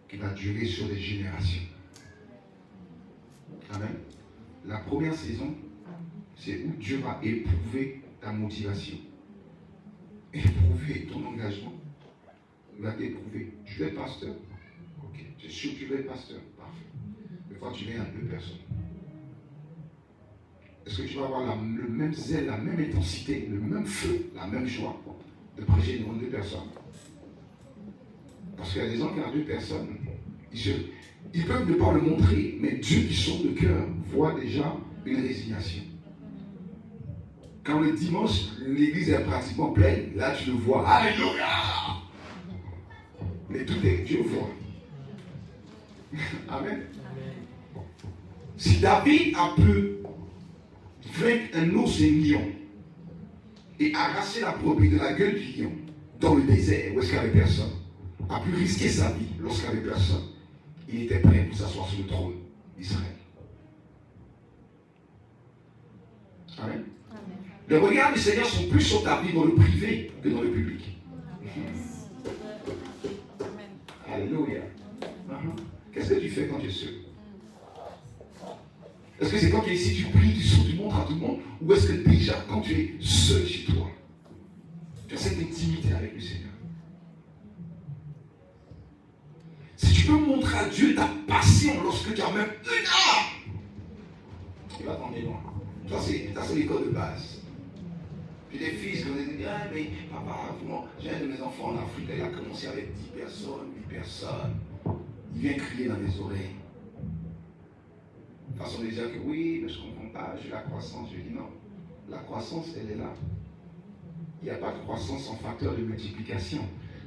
qui va durer sur des générations. Amen. La première saison, c'est où Dieu va éprouver ta motivation. Éprouver ton engagement. Il va t'éprouver. Tu es pasteur. Ok. Tu es sûr que tu veux être pasteur. Parfait. Des fois, tu viens à 2 personnes. Est-ce que tu vas avoir le même zèle, la même intensité, le même feu, la même joie de prêcher devant 2 personnes? Parce qu'il y a des gens qui ont 2 personnes. Ils peuvent ne pas le montrer, mais Dieu qui sonde le cœur voit déjà une résignation. Quand le dimanche, l'église est pratiquement pleine, là tu le vois. Alléluia! Mais tout est Dieu voit. Amen. Si David a pu vaincre un ours et un lion et arracher la brebis de la gueule du lion dans le désert où est-ce qu'il n'y avait personne, a pu risquer sa vie lorsqu'il n'y avait personne, il était prêt pour s'asseoir sur le trône d'Israël. Amen. Les regards du Seigneur sont plus sur ta vie dans le privé que dans le public. Alléluia. Qu'est-ce que tu fais quand tu es seul? Est-ce que c'est quand tu es ici, tu pries, tu sautes, tu montres à tout le monde? Ou est-ce que déjà, quand tu es seul chez toi, tu as cette intimité avec le Seigneur? Si tu peux montrer à Dieu ta passion lorsque tu as même une âme, il va t'emmener loin. Ça, c'est l'école de base. J'ai des fils qui me disent, ah, mais papa, j'ai un de mes enfants en Afrique, il a commencé avec 10 personnes, 8 personnes. Il vient crier dans mes oreilles. Façon de dire que oui, mais je ne comprends pas, j'ai la croissance. Je dis non, la croissance, elle est là. Il n'y a pas de croissance sans facteur de multiplication.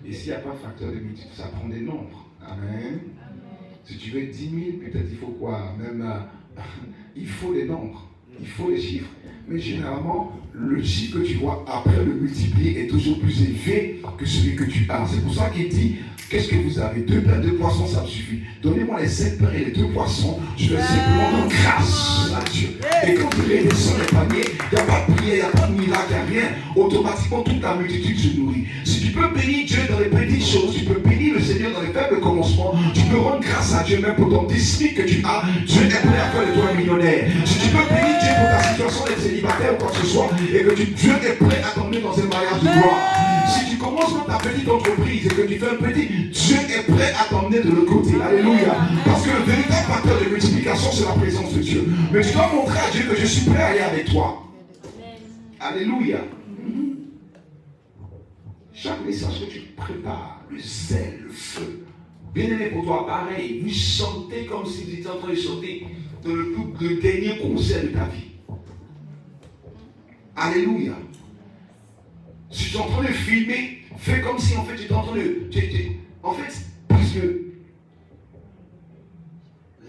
Et s'il n'y a pas de facteur de multiplication, ça prend des nombres. Amen. Si tu veux 10 000, peut-être il faut quoi? Même, il faut des nombres, il faut des chiffres. Mais généralement, le chiffre que tu vois après le multiplier est toujours plus élevé que celui que tu as. C'est pour ça qu'il dit, qu'est-ce que vous avez? 2 pains, 2 poissons, ça me suffit. Donnez-moi les 7 pains et les 2 poissons. Je vais simplement rendre grâce à Dieu. Et quand tu redescends les paniers, il n'y a pas de prière, il n'y a pas de miracle, il n'y a rien. Automatiquement, toute la multitude se nourrit. Si tu peux bénir Dieu dans les petites choses, tu peux bénir le Seigneur dans les faibles commencements, tu peux rendre grâce à Dieu même pour ton district que tu as. Dieu est prêt à faire de toi un millionnaire. Si tu peux bénir Dieu pour ta situation d'être célibataire ou quoi que ce soit, et que Dieu est prêt à t'emmener dans un mariage de gloire. Si tu commences dans ta petite entreprise et que tu fais un petit, Dieu est prêt à t'emmener de l'autre côté. Alléluia. Parce que le véritable facteur de multiplication, c'est la présence de Dieu. Mais tu dois montrer à Dieu que je suis prêt à aller avec toi. Alléluia. Chaque message que tu prépares, le zèle, le feu. Bien aimé pour toi, pareil, vous chantez comme si vous étiez en train de chanter dans le dernier concert de ta vie. Alléluia. Si tu es en train de filmer, fais comme si en fait tu es en train de... En fait, parce que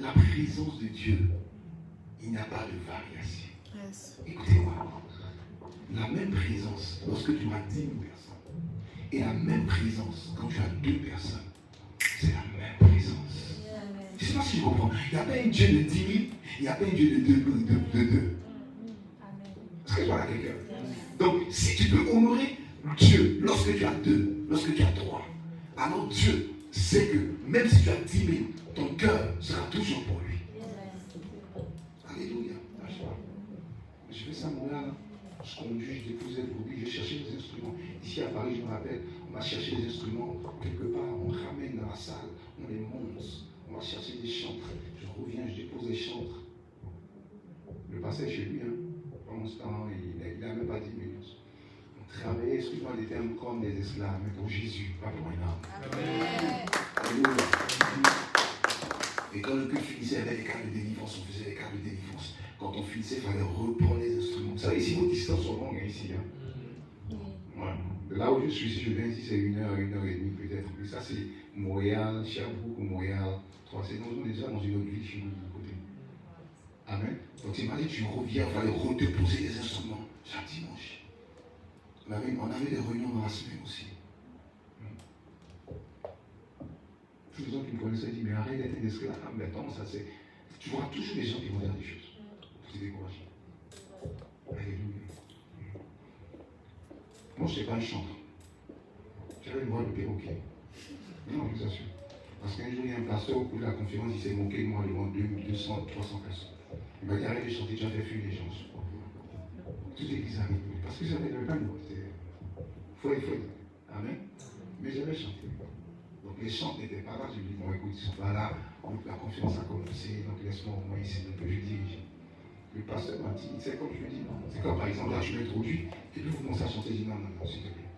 la présence de Dieu, il n'y a pas de variation. Yes. Écoutez-moi, la même présence lorsque tu as 10 000 personnes et la même présence quand tu as 2 personnes, c'est la même présence. Je ne sais pas si je comprends. Il n'y a pas un Dieu de 10 000, il n'y a pas un Dieu de 2. Est-ce que je parle à quelqu'un? Donc, si tu peux honorer Dieu lorsque tu as 2, lorsque tu as 3, alors Dieu sait que même si tu as 10 000, ton cœur sera toujours pour lui. Alléluia. Je fais ça à Montréal. Je conduis, je déposais le produit, je cherchais des instruments. Ici à Paris, je me rappelle, on va chercher des instruments quelque part, on ramène dans la salle, on les monte, on va chercher des chantres. Je reviens, je dépose les chantres. Le passé chez lui, pendant ce temps, il n'a même pas 10 minutes. On travaillait souvent des termes comme des esclaves, mais pour Jésus, pas pour un homme. Alléluia. Et quand le culte finissait avec les cartes de délivrance, on faisait les cartes de délivrance. Quand on finissait, il fallait reprendre les instruments. Vous savez, ici, vos distances sont longues, ici. Ouais. Là où je suis, si je viens ici, c'est 1 heure, 1 heure et demie peut-être. Mais ça, c'est Montréal, Sherbrooke ou Montréal. On est déjà dans une autre ville chez nous de côté. Amen. Donc t'imagines, tu reviens, il fallait redéposer les instruments chaque dimanche. On avait des réunions dans la semaine aussi. Tous les gens qui me connaissaient disent, mais arrête d'être un esclave. Mais attends, ça c'est... Tu vois toujours des gens qui vont dire des choses. Pour te décourager. Alléluia. Moi, je ne sais pas un chanteur. J'avais une voix de perroquet. Non, je vous assure. Parce qu'un jour, il y a un pasteur au cours de la conférence, il s'est moqué de moi devant 200, 300 personnes. Il m'a dit, arrête de chanter, tu as fait fuir les gens. Toute l'église a rigolé. Parce que j'avais le même. Faut. Amen. Mais j'avais chanté. Donc les chants n'étaient pas là. Je lui ai dit, bon écoute, ils sont pas là. La conférence a commencé. Donc laisse-moi au moins ici que je dirige. Le pasteur m'a dit, c'est comme je lui ai dit, non. C'est comme par exemple, là je m'introduis. Et puis vous commencez à chanter. Je dis, non, s'il te plaît.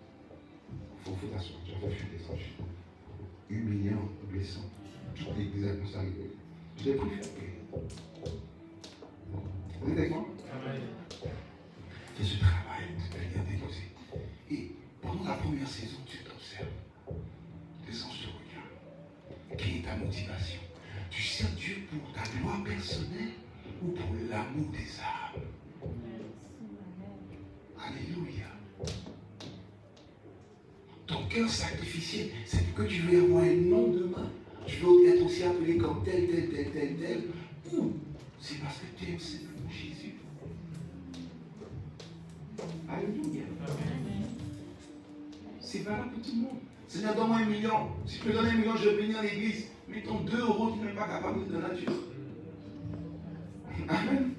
Faut t'asseoir. Tu as fait fuir les anges. Humiliant, blessant. Toute l'église a commencé à rigoler. Je l'ai pris faire. Vous êtes avec moi? Amen. Fais ce travail. Quelle est ta motivation? Tu sers Dieu pour ta gloire personnelle ou pour l'amour des âmes? Alléluia. Ton cœur sacrificiel, c'est pour que tu veux avoir un nom demain. Tu veux être aussi appelé comme tel. Ou c'est parce que tu aimes simplement Jésus. Alléluia. C'est valable pour tout le monde. Seigneur, donne-moi 1 million. Si tu me donnes 1 million, je vais venir à l'église. Mais ton 2 euros, tu n'es pas capable de donner à Dieu. Amen.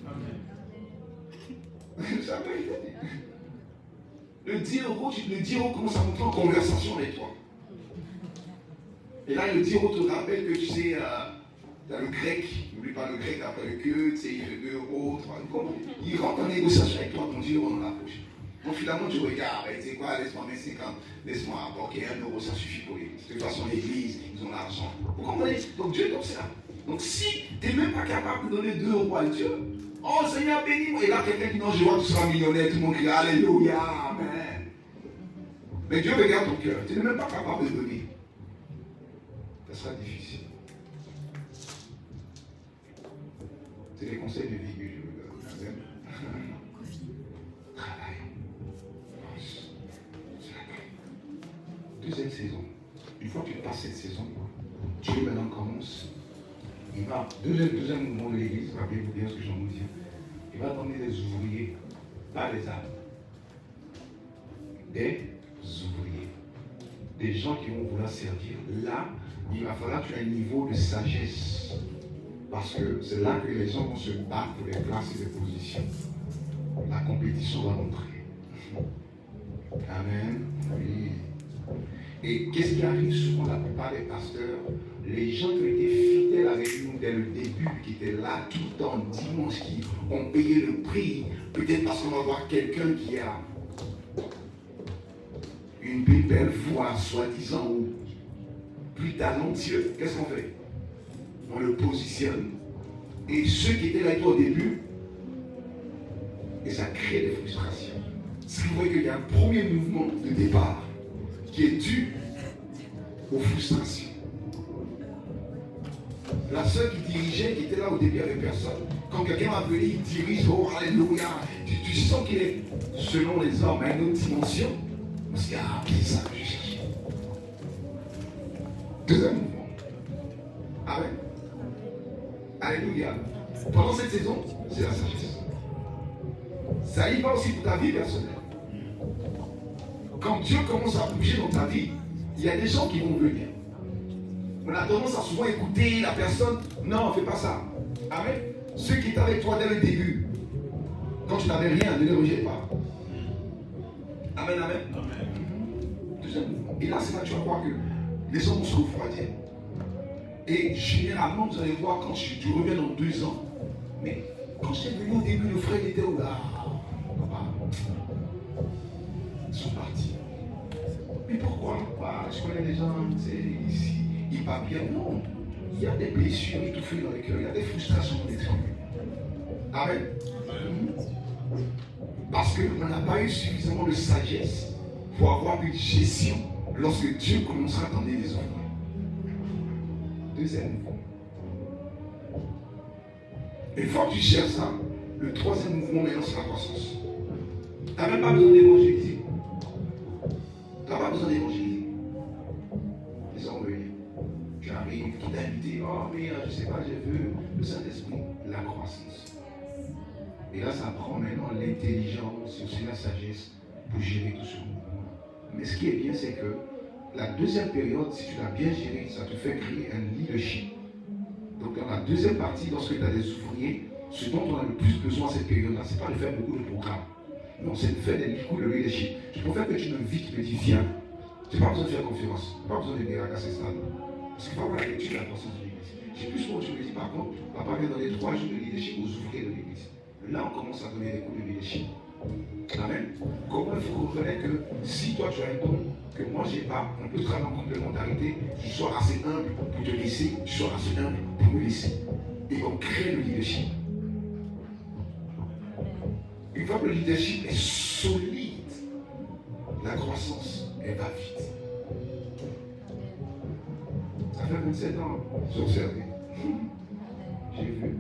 Ça peut être. Le 10 euros commence à monter en conversation avec toi. Et là, le 10 euros te rappelle que tu sais, tu as le grec, n'oublie pas le grec après le que, tu sais, il fait 2 euros, 3 euros. Il rentre en négociation avec toi, ton 10 euros dans la poche. Donc finalement, tu regardes, tu sais quoi, laisse-moi mettre 50, laisse-moi apporter 1 euro, ça suffit pour l'église. De toute façon, l'église, ils ont l'argent. Vous comprenez? Donc Dieu est comme ça. Donc si tu n'es même pas capable de donner 2 euros à Dieu, oh Seigneur, bénis-moi. Et là, quelqu'un dit non, je vois que tu seras millionnaire, tout le monde crie Alléluia, Amen. Mais Dieu regarde ton cœur, tu n'es même pas capable de donner. Ça sera difficile. C'est les conseils de vie que je vous donne. Travail. Deuxième saison. Une fois que tu passes cette saison, Dieu maintenant commence. Il va, deuxième mouvement de l'église, rappelez-vous bien ce que j'en vous dis. Il va donner des ouvriers, pas des âmes. Des ouvriers. Des gens qui vont vouloir servir. Là, il va falloir que tu aies un niveau de sagesse. Parce que c'est là que les gens vont se battre pour les places et les positions. La compétition va montrer. Amen. Oui. Et qu'est-ce qui arrive souvent la plupart des pasteurs? Les gens qui ont été fidèles avec nous dès le début, qui étaient là tout le temps, dimanche, qui ont payé le prix, peut-être parce qu'on va voir quelqu'un qui a une plus belle voix, soi-disant, ou plus talentueux. Qu'est-ce qu'on fait? On le positionne. Et ceux qui étaient là avec toi au début, et ça crée des frustrations. Ce qui veut qu'il y a un premier mouvement de départ qui est dû aux frustrations. La sœur qui dirigeait, qui était là au début avec personne, quand quelqu'un m'a appelé, il dirige, oh alléluia, tu sens qu'il est, selon les hommes, à une autre dimension. Parce qu'il y a ça que je cherche. Deuxième mouvement. Amen. Alléluia. Pendant cette saison, c'est la sagesse. Ça y va aussi pour ta vie personnelle. Quand Dieu commence à bouger dans ta vie, il y a des gens qui vont venir. On a tendance à souvent écouter la personne. Non, ne fais pas ça. Amen. Ceux qui étaient avec toi dès le début, quand tu n'avais rien, ne les rejette pas. Amen, amen. Et là, c'est là que tu vas voir que les gens vont se refroidir. Et généralement, vous allez voir quand tu reviens dans 2 ans. Mais quand j'étais venu au début, le frère était où là? Papa, ils sont partis. Mais pourquoi? Je connais des gens, ici, ils parlent bien. Non, il y a des blessures étouffées dans le cœur, il y a des frustrations dans les tripes. Amen. Parce qu'on n'a pas eu suffisamment de sagesse pour avoir une gestion lorsque Dieu commencera à donner des enfants. Deuxième mouvement. Une fois que tu cherches ça, le troisième mouvement maintenant c'est la croissance. Tu n'as même pas besoin d'évangéliser. Tu n'as pas besoin d'évangéliser. Les hommes venus. Tu arrives, qui t'a invité, oh mais je ne sais pas, je veux le Saint-Esprit, la croissance. Et là, ça prend maintenant l'intelligence et aussi la sagesse pour gérer tout ce mouvement. Mais ce qui est bien, c'est que la deuxième période, si tu l'as bien géré, ça te fait créer un leadership. Donc dans la deuxième partie, lorsque tu as des ouvriers, ce dont on a le plus besoin à cette période-là, ce n'est pas de faire beaucoup de programmes. Non, c'est de faire des cours de leadership. Je préfère que tu m'invites, tu me dis viens. Tu n'as pas besoin de faire conférence. Tu n'as pas besoin de venir à ces stades. Parce qu'il faut avoir la lecture de la croissance de l'église. J'ai plus souvent, je me dis par contre, papa vient donner 3 jours de leadership aux ouvriers de l'église. Là, on commence à donner des cours de leadership. Amen. Comment il faut reconnaître que si toi tu as un don que moi j'ai pas, on peut travailler en complémentarité, tu sois assez humble pour te laisser, tu sois assez humble pour me laisser. Et on crée le leadership. Une fois que le leadership est solide, la croissance, elle va vite. Ça fait 27 ans, j'ai observé. J'ai vu.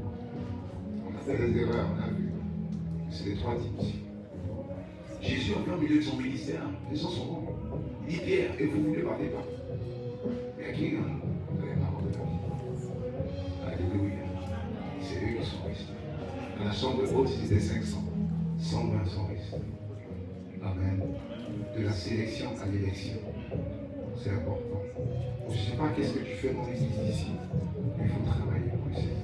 On a fait des erreurs, on a vu. C'est les 3 dimensions. Jésus, en plein milieu de son ministère, les gens sont bons. Il dit Pierre, et vous ne partez pas. Mais à qui vous allez pas avoir de la vie. Alléluia. C'est eux qui sont restés. Dans la chambre haute, c'était 500. 120 sont restés. Amen. De la sélection à l'élection. C'est important. Je ne sais pas qu'est-ce que tu fais dans l'église ici, mais il faut travailler pour le Seigneur.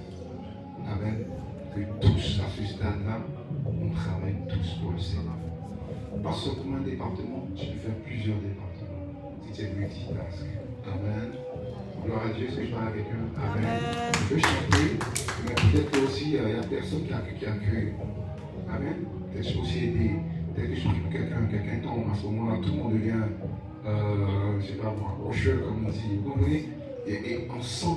Amen. Que tous, à ce stade-là, on travaille tous pour le Seigneur. Pas seulement un département, tu peux faire plusieurs départements. Si tu es multitask. Amen. Gloire à Dieu, est-ce que je parle à quelqu'un? Amen. Je peux chanter, mais peut-être que aussi, il y a personne qui accueille. Amen. Peut-être que je peux aussi aider. Peut-être que je prie pour quelqu'un tombe. À ce moment-là, tout le monde devient, je ne sais pas moi, rocheux, comme on dit. Vous comprenez? Et on sent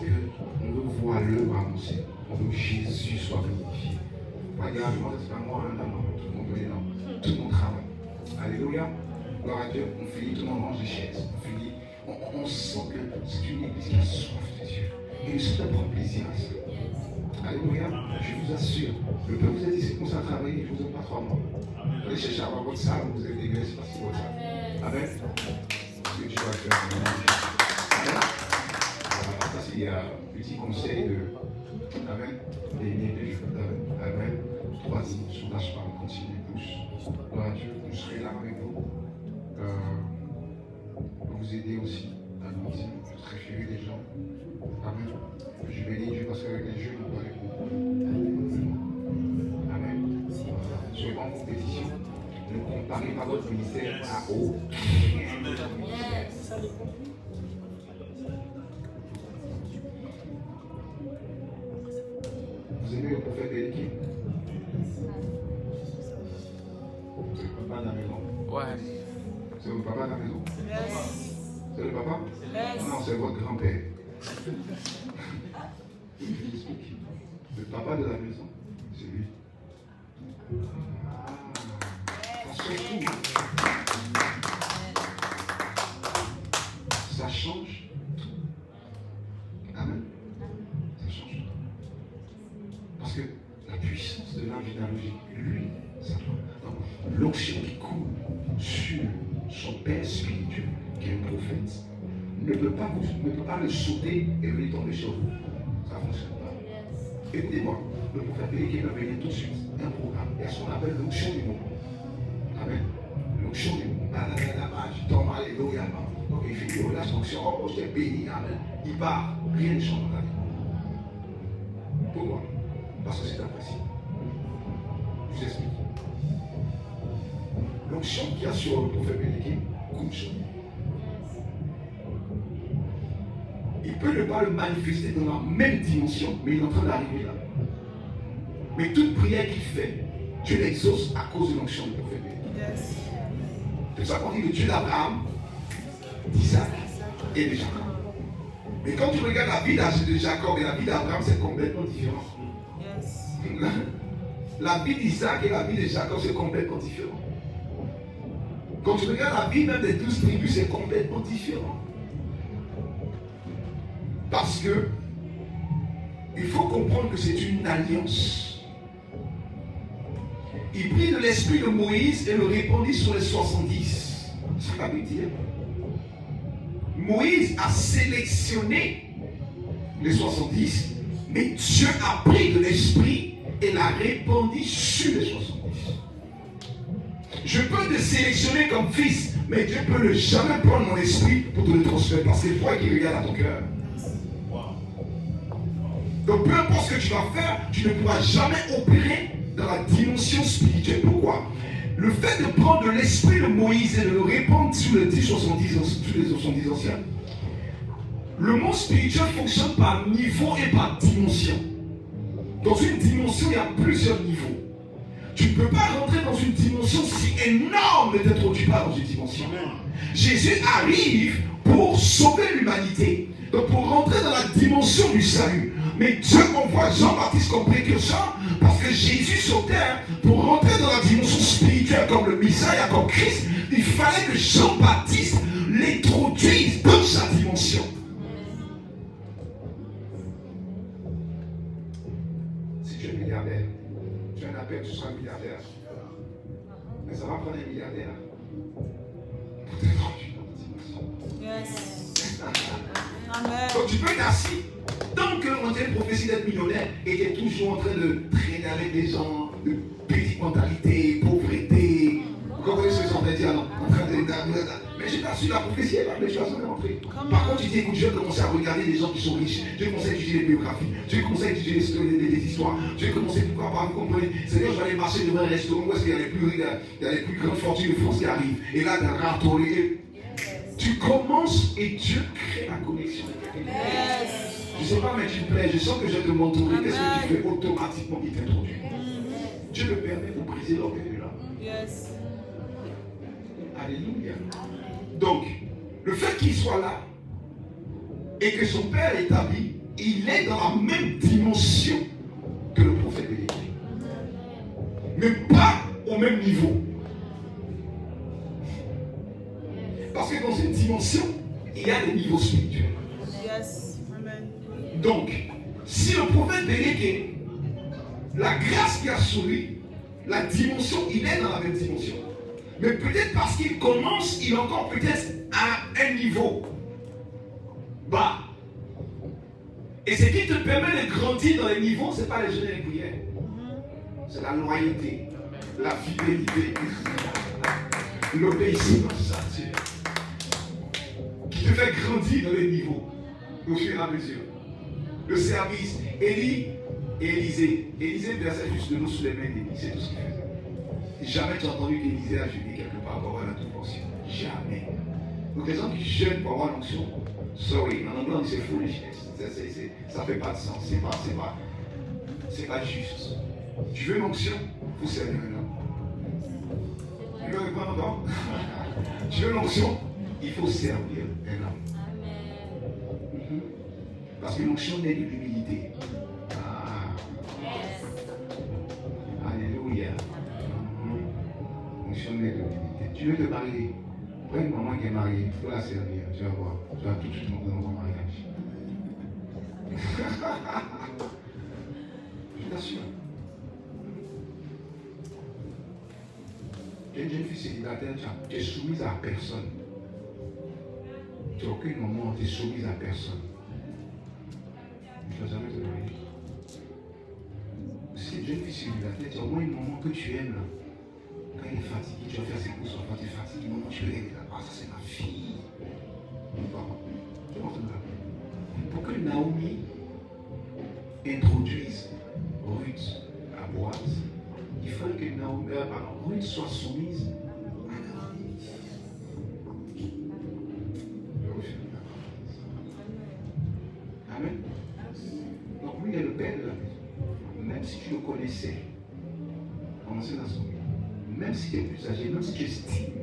qu'on veut voir l'œuvre avancer. On veut que Jésus soit glorifié. Regarde, c'est pas moi, non, tout le monde est là. Tout le monde travaille. Alléluia. Gloire à Dieu. On finit, tout le monde range des chaises. On finit. On sent que c'est une église qui a soif de Dieu. Et le Seigneur prend plaisir à ça. Alléluia. Je vous assure. Le peuple vous a dit, c'est comme ça à travailler, je ne vous donne pas 3 mois. Allez chercher à avoir votre salle, vous avez des gars, c'est pas si votre salle. Amen. Ce que tu vas faire. Amen. Ça, c'est un petit conseil de. Amen. Des jeux. Amen. 3 dimensions, lâche pas, continue, pousse. Gloire à Dieu, je serai là avec vous. Pour vous aider aussi à grandir, je référer des gens. Amen. Je bénis Dieu parce qu'avec les jeux, nous parlons beaucoup. Amen. Je vais en compétition. Ne comparez pas votre ministère à autre. Vous aimez le prophète Élie? C'est le papa de la maison. Ouais. C'est le papa de la maison? Yes. C'est le papa? Yes. Non, c'est votre grand-père. Le papa de la maison, c'est lui. Ça change tout. Amen. Ça change tout. Parce que la puissance de l'arbre généalogique, lui, ça doit. L'onction qui coule sur son père spirituel, qui est un prophète, ne peut pas le sauter et lui tomber sur vous. Ça ne fonctionne pas. Écoutez-moi, le prophète Élie va venir tout de suite un programme. Et ce qu'on appelle l'onction du moment. Amen. L'onction du moment. Tu tombes, alléluia. Donc il fait que là, son onction, oh, je t'ai béni. Amen. Il part. Rien ne change dans la vie. Pourquoi? Parce que c'est un principe. Je vous explique. L'onction qu'il y a sur le prophète Élie coule sur lui. Il peut ne pas le manifester dans la même dimension, mais il est en train d'arriver là. Mais toute prière qu'il fait, Dieu l'exauce à cause de l'onction du prophète. Yes. C'est ça qu'on dit le Dieu d'Abraham, d'Isaac et de Jacob. Mais quand tu regardes la vie de Jacob et la vie d'Abraham, c'est complètement différent. Yes. La vie d'Isaac et la vie de Jacob, c'est complètement différent. Quand tu regardes la vie même des 12 tribus, c'est complètement différent. Parce que il faut comprendre que c'est une alliance. Il prit de l'esprit de Moïse et le répandit sur les 70. C'est ce que la Bible dit. Moïse a sélectionné les 70, mais Dieu a pris de l'esprit et l'a répandu sur les 70. Je peux te sélectionner comme fils, mais Dieu ne peut jamais prendre mon esprit pour te le transférer parce que c'est toi qui regarde à ton cœur. Donc peu importe ce que tu vas faire, tu ne pourras jamais opérer dans la dimension spirituelle. Pourquoi? Le fait de prendre de l'esprit de Moïse et de le répandre sur les 70 anciens, le monde spirituel fonctionne par niveau et par dimension. Dans une dimension, il y a plusieurs niveaux. Tu ne peux pas rentrer dans une dimension si énorme ne t'introduis pas dans une dimension. Jésus arrive pour sauver l'humanité. Donc pour rentrer dans la dimension du salut. Mais Dieu envoie Jean-Baptiste comme précurseur parce que Jésus sur terre, pour rentrer dans la dimension spirituelle comme le Messiah, comme Christ, il fallait que Jean-Baptiste l'introduise dans sa dimension. tu es milliardaire. Tu as un appel, tu seras milliardaire. Mais ça va prendre un milliardaire pour t'introduire dans la dimension. Yes. Amen. Donc tu peux être assis. Tant qu'on t'a une prophétie d'être millionnaire et tu es toujours en train de traîner avec des gens de petite mentalité, pauvreté. Vous comprenez ce que je suis en train de dire, non? En train de. Mais j'ai pas su la prophétie, elle va mais je suis jamais rentré. Par contre, tu dis, écoute, je vais commencer à regarder les gens qui sont riches. Je vais commencer à étudier les biographies. Je vais commencer à étudier les histoires. Je vais commencer, pourquoi pas, vous comprenez? C'est-à-dire, je vais aller marcher devant un restaurant où est-ce qu'il y a les plus grandes fortunes de France qui arrivent. Et là, tu as râtolé. Tu commences et Dieu crée la connexion. Yes. Je ne sais pas, mais tu me plais. Je sens que je vais te montrer. Qu'est-ce que tu fais automatiquement qui t'introduit? Dieu le permet pour briser l'orgueil de l'âme. Yes. Alléluia. Donc, le fait qu'il soit là et que son père est établi, il est dans la même dimension que le prophète Élie. Mais pas au même niveau. Parce que dans cette dimension, il y a des niveaux spirituels. Yes. Amen. Donc, si le prophète Élie, la grâce qui a sur lui, la dimension, il est dans la même dimension. Mais peut-être parce qu'il commence, il est encore peut-être à un niveau bas. Et ce qui te permet de grandir dans les niveaux, ce n'est pas les jeûnes et les prières. C'est la loyauté, la fidélité, l'obéissance à Dieu. Qui te fait grandir dans les niveaux au fur et à mesure. Le service, Élie et Élisée. Élisée versait juste de l'eau sous les mains d'Élie, c'est tout ce qu'il faisait. Jamais tu as entendu qu'Élisée a jeûné quelque part pour avoir la toute portion. Jamais. Donc les gens qui jeûnent pour avoir l'onction, sorry, en anglais on dit c'est foolishness. Ça ne fait pas de sens, c'est pas juste. Tu veux l'onction, il faut servir un homme. Tu veux répondre encore? Tu veux l'onction, il faut servir un homme. Parce que l'onction naît de l'humilité. Alléluia. L'onction naît de l'humilité. Tu veux te marier? Prends une maman qui est mariée, il faut la servir. Tu vas voir. Tu vas tout de suite monter dans ton mariage. Je t'assure. Tu es une jeune fille célibataire, tu es soumise à personne. Tu n'as aucun moment où tu es soumise à personne. Tu ne vas jamais te marier. Si tu es une jeune fille célibataire, tu as au moins un moment que tu aimes là. Quand il est fatigué, tu vas faire ses courses, quand tu es fatigué, moment tu l'aimes là. Ah, ça c'est ma fille. Tu vas entendre là. Pour que Naomi introduise Ruth à Boaz, il fallait que Ruth soit soumise à Naomi. Amen. Donc lui il est le père de la maison. Même si tu le connaissais, commencez à son même si tu es plus âgé, même si tu estimes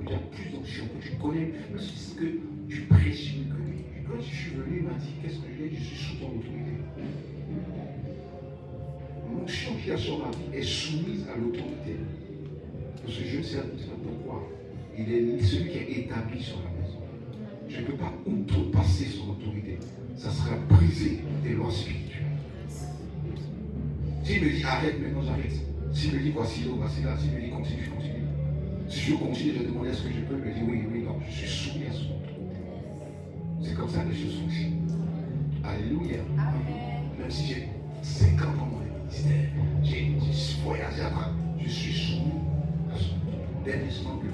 que tu as plus d'options, que tu connais, même si c'est que tu présumes que lui. Quand je suis venu, il m'a dit, qu'est-ce que je dis? Je suis sous ton autorité. L'onction qui a sur ma vie est soumise à l'autorité. Parce que je ne sais pas pourquoi. Il est celui qui est établi sur la maison. Je ne peux pas outrepasser son autorité. Ça sera brisé des lois spirituelles. S'il me dit arrête, maintenant j'arrête. S'il me dit voici là, voici là. S'il me dit continue, je continue. Si je continue, je demande est-ce que je peux. Il me dit oui, oui, non. Je suis soumis à son autorité. C'est comme ça que les choses fonctionnent. Alléluia. Même si j'ai 50 ans dans le ministère, j'ai voyagé à travers, je suis soumis à son autorité. Dès l'instant que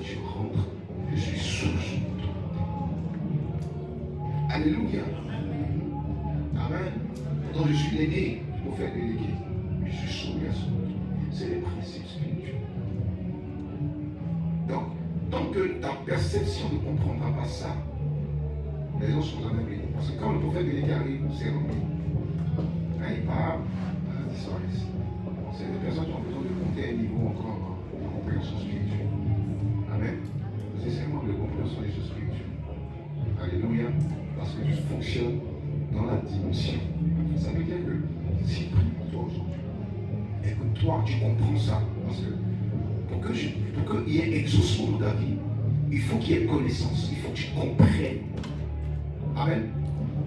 je rentre, je suis sous son autorité. Alléluia. Amen. Pourtant, je suis l'aîné, pour faire déléguer. Mais je suis soumis à son autorité. C'est les principes spirituels. Donc, tant que ta perception ne comprendra pas ça, les gens sont jamais bénis. Parce que quand le prophète délégué arrive, c'est rempli. Quand il parle, il disparaît. C'est des personnes qui ont besoin de monter à un niveau encore de compréhension spirituelle. Amen. C'est seulement de compréhension des choses spirituelles. Alléluia. Parce que tu fonctionnes dans la dimension. Ça veut dire que si je prie pour toi aujourd'hui, et que toi tu comprends ça, parce que pour qu'il y ait exaucement dans ta vie, il faut qu'il y ait connaissance, il faut que tu comprennes. Amen.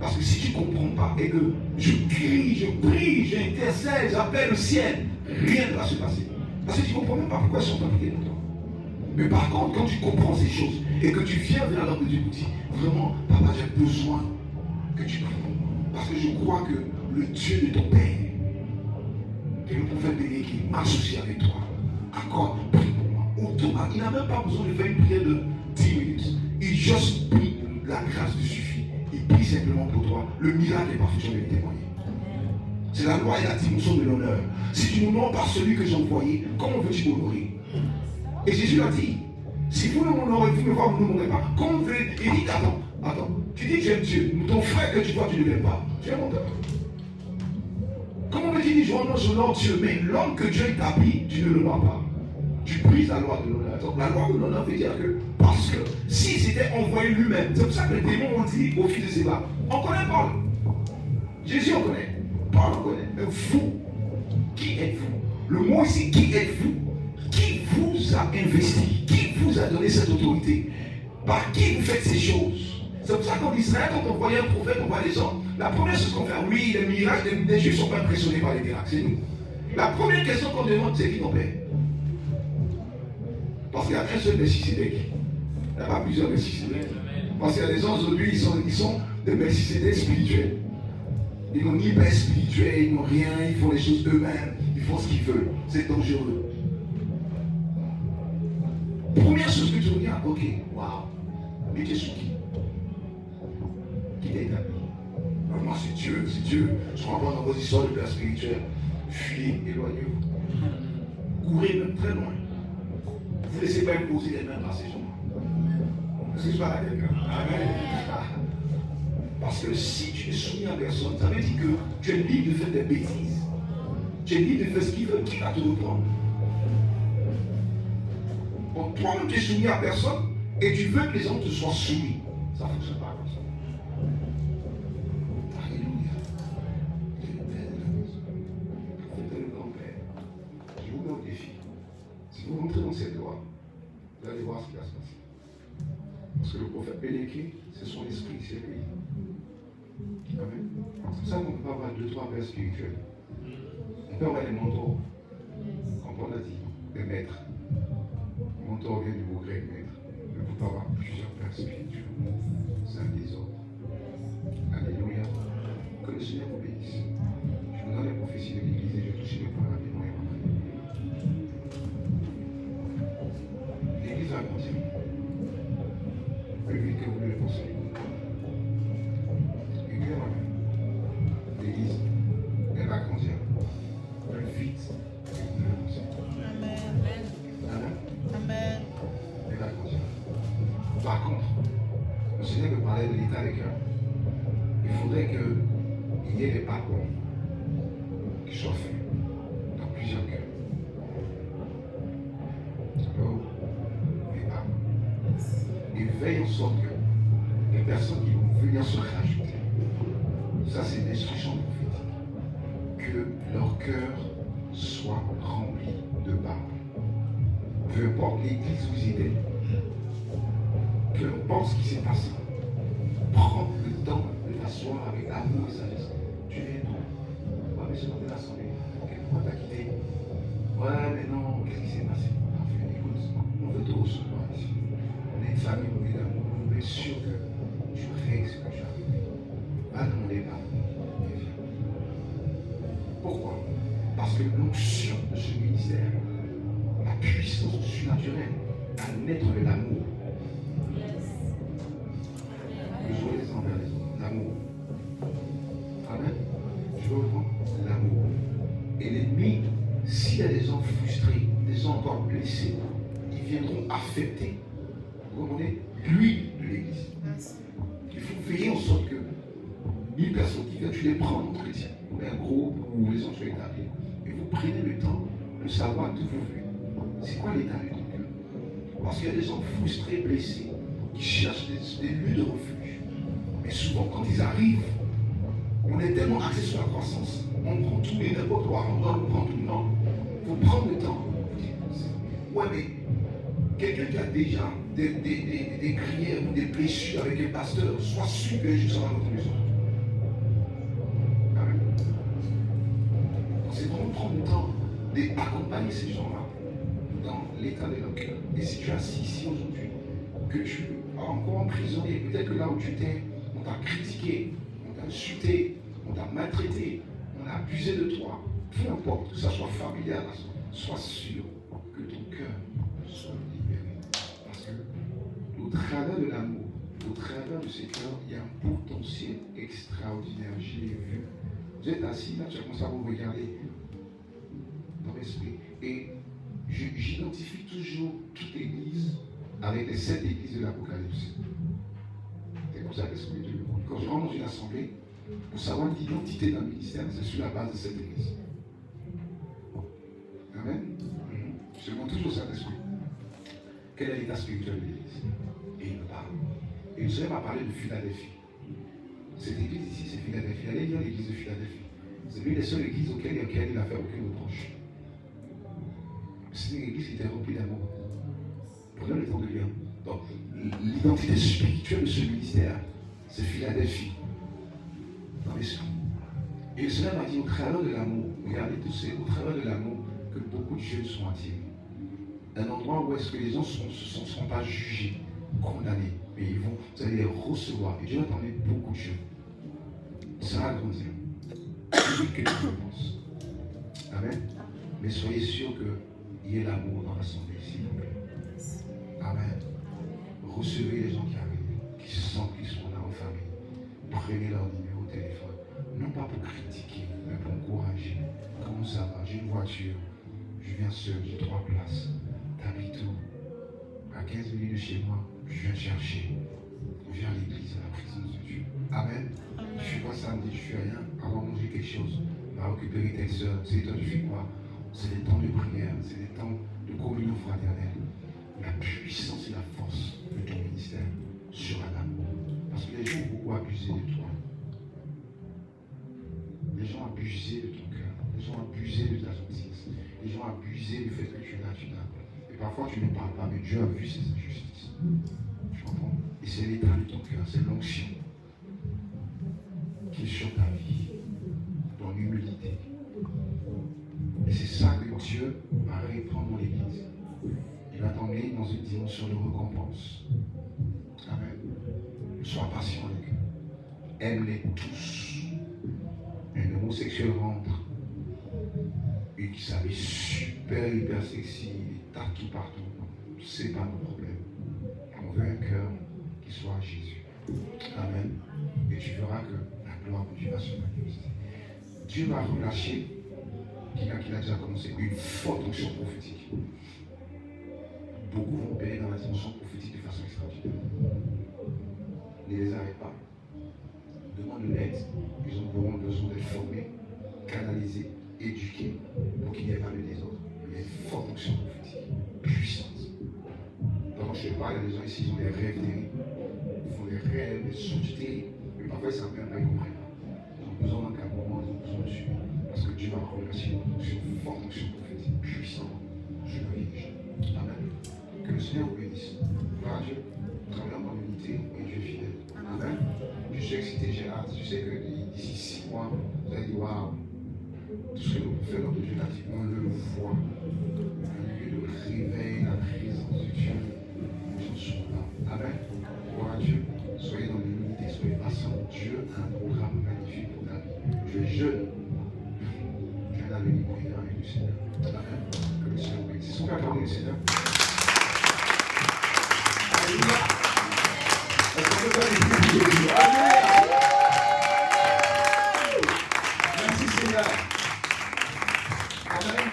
Parce que si tu ne comprends pas et que je crie, je prie, j'intercède, j'appelle le ciel, rien ne va se passer. Parce que tu ne comprends même pas pourquoi ils sont appliqués pour toi. Mais par contre, quand tu comprends ces choses et que tu viens vers l'homme de Dieu, tu dis vraiment, papa, j'ai besoin que tu pries pour moi. Parce que je crois que le Dieu de ton Père, que le prophète béni qui marche aussi avec toi, encore prie pour moi. Il n'a même pas besoin de faire une prière de 10 minutes. Il juste prie, la grâce lui suffit. Il prie simplement pour toi. Le miracle est parfait, je vais le témoigner. C'est la loi et la dimension de l'honneur. Si tu n'honores pas celui que j'ai envoyé, comment veux-tu m'honorer? Et Jésus l'a dit. Si vous ne m'honorez, vous ne m'honorez pas. Comment vous voulez? Il dit, attends. Tu dis que j'aime Dieu. Ton frère que tu vois, tu ne l'aimes pas. Tu es menteur. Comment veux-tu dire, j'honore Dieu, mais l'homme que Dieu établit, tu ne l'honores pas. Tu brises la loi de l'honneur. Donc la loi de l'honneur veut dire que, parce que s'il s'était envoyé lui-même, c'est pour ça que les démons ont dit au fils de Séba, on connaît Paul. Jésus on connaît. Paul on connaît. Mais vous, qui êtes-vous? Le mot ici, qui êtes-vous? Qui vous a investi? Qui vous a donné cette autorité? Par qui vous faites ces choses? C'est pour ça qu'en Israël, quand on voyait un prophète, on voit les gens, la première chose qu'on fait, oui, les miracles, les Juifs ne sont pas impressionnés par les miracles, c'est nous. La première question qu'on demande, c'est qui ton père? Parce qu'il y a un seul Melchisédek. Il n'y a pas plusieurs Melchisédek. Parce qu'il y a des gens aujourd'hui, ils sont des Melchisédek spirituels. Ils n'ont ni paix spirituelle, ils n'ont rien, ils font les choses eux-mêmes, ils font ce qu'ils veulent. C'est dangereux. Première chose que tu regardes, ok, waouh, mais tu es sous qui? Qui t'a établi? Moi c'est Dieu. Je ne crois pas dans vos histoires de père spirituel. Fuyez, éloignez-vous. Courez même très loin. Vous ne laissez pas imposer les mains par ces gens. Est-ce que je parle à quelqu'un? Amen. Parce que si tu es soumis à personne, ça veut dire que tu es libre de faire des bêtises. Tu es libre de faire ce qu'il veut, qui va te reprendre. Donc toi-même tu es soumis à personne et tu veux que les autres te soient soumis. Ça ne fonctionne pas comme ça. Alléluia. Faites le grand-père. Je vous mets au défi. Si vous rentrez dans cette loi, vous allez voir ce qui va se passer. Parce que le prophète Péléké, c'est son esprit, c'est lui. Amen. C'est pour ça qu'on ne peut pas avoir 2-3 pères spirituels. On peut avoir des mentors. Comme on a dit, des maîtres. Mentor vient du mot grec maître. Mais on ne peut pas avoir plusieurs pères spirituels. C'est un désordre. Alléluia. Que le Seigneur vous bénisse. Je vous donne les prophéties de l'Église et je touche les points rapidement et après. L'Église va grandir. Plus vite que vous ne le pensez. Et que l'Église, elle va grandir. Plus vite que vous ne le pensez. Amen. Amen. Elle va grandir. Par contre, le Seigneur me parlait de l'état des cœurs. Il faudrait qu'il y ait des parcours qui soient faits dans plusieurs cœurs. Alors, les parcours. Et veille en sorte que les personnes qui vont venir se rajouter, ça c'est une instruction prophétique, que leur cœur soit rempli de barbe. Peu importe l'église où ils étaient, peu importe ce qui s'est passé, prends le temps de t'asseoir avec amour et sagesse. Tu viens d'où? Ouais, mais je suis dans l'assemblée. Pourquoi t'as quitté? Ouais, mais non, qu'est-ce qui s'est passé? Enfin, écoute, on veut te recevoir ici. On est une famille, on est d'amour, on est sûr que tu règles ce que tu as vécu. Va demander pardon et viens. Pourquoi? Parce que l'onction de ce ministère, la puissance surnaturelle, à naître de l'amour. Le joie les uns envers les autres, l'amour. Amen. Je veux voir l'amour. Et l'ennemi, s'il y a des gens frustrés, des gens encore blessés, ils viendront affecter, vous comprenez, l'huile de l'église. Il faut veiller en sorte que 1000 personnes qui viennent, tu les prends en entretien, ou un groupe où les gens soient établis, et vous prenez le temps de savoir d'où vous venez. C'est quoi l'état de ton cœur? Parce qu'il y a des gens frustrés, blessés, qui cherchent des lieux de refuge. Mais souvent, quand ils arrivent, on est tellement axé sur la croissance. On prend tout et n'importe quoi. On prend tout. Non. Il faut prendre le temps. Ouais, mais quelqu'un qui a déjà des prières ou des blessures avec un pasteur, soit sûr que je serai dans votre maison. d'accompagner ces gens-là dans l'état de leur cœur. Et si tu es assis ici aujourd'hui, que tu es encore en prison, et peut-être que là où tu étais, on t'a critiqué, on t'a insulté, on t'a maltraité, on a abusé de toi, peu importe, que ça soit familial, sois sûr que ton cœur soit libéré. Parce que au travers de l'amour, au travers de ces cœurs, il y a un potentiel extraordinaire. Je l'ai vu. Vous êtes assis là, tu as commencé à vous regarder dans l'esprit. Et j'identifie toujours toute église avec les 7 églises de l'Apocalypse. C'est comme ça que l'Esprit de Dieu. Quand je rentre dans une assemblée, pour savoir l'identité d'un ministère, c'est sur la base de cette église. Amen. Je demande toujours ça à l'Esprit. Quel est l'état spirituel de l'église? Et il me parle. Et le Seigneur m'a parlé de Philadelphie. Cette église ici, c'est Philadelphie. Allez lire l'église de Philadelphie. C'est l'une des seules églises auxquelles il n'a fait aucune reproche. C'est une église qui était remplie d'amour. Prenez le temps de lire. Donc, l'identité spirituelle de ce ministère, c'est Philadelphie. Dans l'esprit. Et le Seigneur m'a dit, au travers de l'amour, regardez tout ça, au travers de l'amour, que beaucoup de jeunes sont attirés. Un endroit où est-ce que les gens ne seront pas jugés, condamnés, mais vous allez les recevoir. Et Dieu va t'emmener beaucoup de jeunes. Ça va grandir. C'est ce que je pense. Amen. Mais soyez sûrs qu'il y ait l'amour dans l'assemblée, s'il vous plaît. Amen. Recevez les gens qui arrivent, qui sentent qu'ils sont là en famille. Prenez leur numéro au téléphone. Non pas pour critiquer, mais pour encourager. Comment ça va? J'ai une voiture. Je viens seul, j'ai 3 places. T'habites où? À 15 minutes de chez moi, je viens chercher. Je viens à l'église, à la présence de Dieu. Amen. Je suis pas samedi, je suis rien. Allons manger quelque chose. Va récupérer tes soeurs. C'est toi, tu fais quoi? C'est des temps de prière, c'est des temps de communion fraternelle. La puissance et la force de ton ministère sera l'amour. Parce que les gens ont beaucoup abusé de toi. Les gens ont abusé de ton cœur. Les gens ont abusé de ta gentillesse. Les gens ont abusé du fait que tu es là, tu es là. Et parfois tu ne parles pas, mais Dieu a vu ces injustices. Tu comprends? Et c'est l'état de ton cœur, c'est l'onction qui est sur ta vie, dans l'humilité. Et c'est ça que Dieu va reprendre dans l'église. Il va t'emmener dans une dimension de récompense. Amen. Sois patient avec eux. Aime-les tous. Un homosexuel rentre et qui s'habille super, hyper sexy, tatou partout. C'est pas mon problème. On veut un cœur qui soit à Jésus. Amen. Et tu verras que la gloire de Dieu va se manifester. Dieu va relâcher qu'il a déjà commencé une forte onction prophétique. Beaucoup vont opérer dans la dimension prophétique de façon extraordinaire. Ne les arrête pas. Demande de l'aide. Ils auront besoin d'être formés, canalisés, éduqués pour qu'il n'y ait pas de désordre. Il y a une forte onction prophétique, puissante. Donc quand je te parle, il y a des gens ici, ils ont des rêves terribles. Ils font des rêves, des songes terribles. Mais parfois ils savent même pas, ils ne comprennent pas. Ils ont besoin d'encadrement, ils ont besoin de suivi. Parce que Dieu va relâcher une onction, une forte onction prophétique, puissante. Je le dirige. Amen. Que le Seigneur vous bénisse. Gloire à Dieu. Travaillons dans l'unité et Dieu est fidèle. Amen. Je suis excité, j'ai hâte. Je sais que d'ici 6 mois, vous allez dire waouh. Tout ce que nous pouvons faire dans Dieu, on le voit. Un lieu de réveil, la présence de Dieu. Les gens sont là. Amen. Gloire à Dieu. Soyez dans l'unité, soyez patients. Dieu a un programme magnifique pour ta vie. Tu es jeune. Tu as l'avenir brillant avec le Seigneur. Amen. Que le Seigneur bénisse. Est-ce qu'on peut acclamer le Seigneur? Alléluia. Est-ce qu'on peut faire des bruits de Dieu? Merci Seigneur. Amen.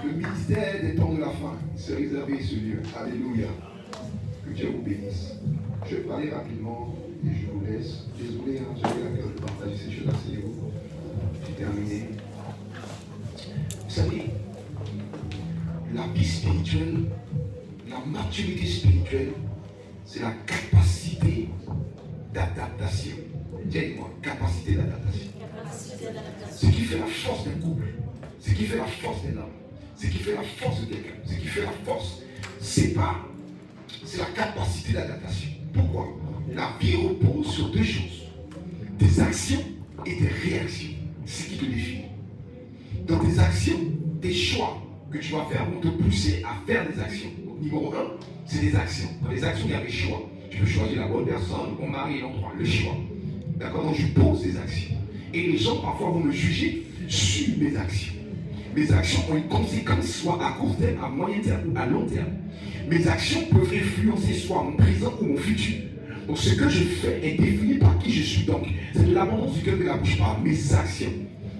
Le ministère des temps de la fin s'est réservé ce lieu. Alléluia. Que Dieu vous bénisse. Je vais parler rapidement et je vous laisse. Désolé, j'avais la cœur de partager ces choses assez haut. J'ai terminé. Vous savez, la vie spirituelle, la maturité spirituelle, c'est la capacité d'adaptation. Dis-moi, capacité d'adaptation. Ce qui fait la force d'un couple, ce qui fait la force d'un homme, ce qui fait la force de quelqu'un, ce qui fait la force, c'est la capacité d'adaptation. Pourquoi? La vie repose sur 2 choses, des actions et des réactions. C'est ce qui te définit. Dans tes actions, tes choix que tu vas faire vont te pousser à faire des actions. Donc, numéro 1, c'est des actions. Dans les actions, il y a des choix. Tu peux choisir la bonne personne, ton mari et l'endroit, le choix. D'accord? Donc je pose des actions. Et les gens parfois vont me juger sur mes actions. Mes actions ont une conséquence, soit à court terme, à moyen terme ou à long terme. Mes actions peuvent influencer soit mon présent ou mon futur. Donc ce que je fais est défini par qui je suis. Donc c'est de l'abondance du cœur de la bouche par mes actions.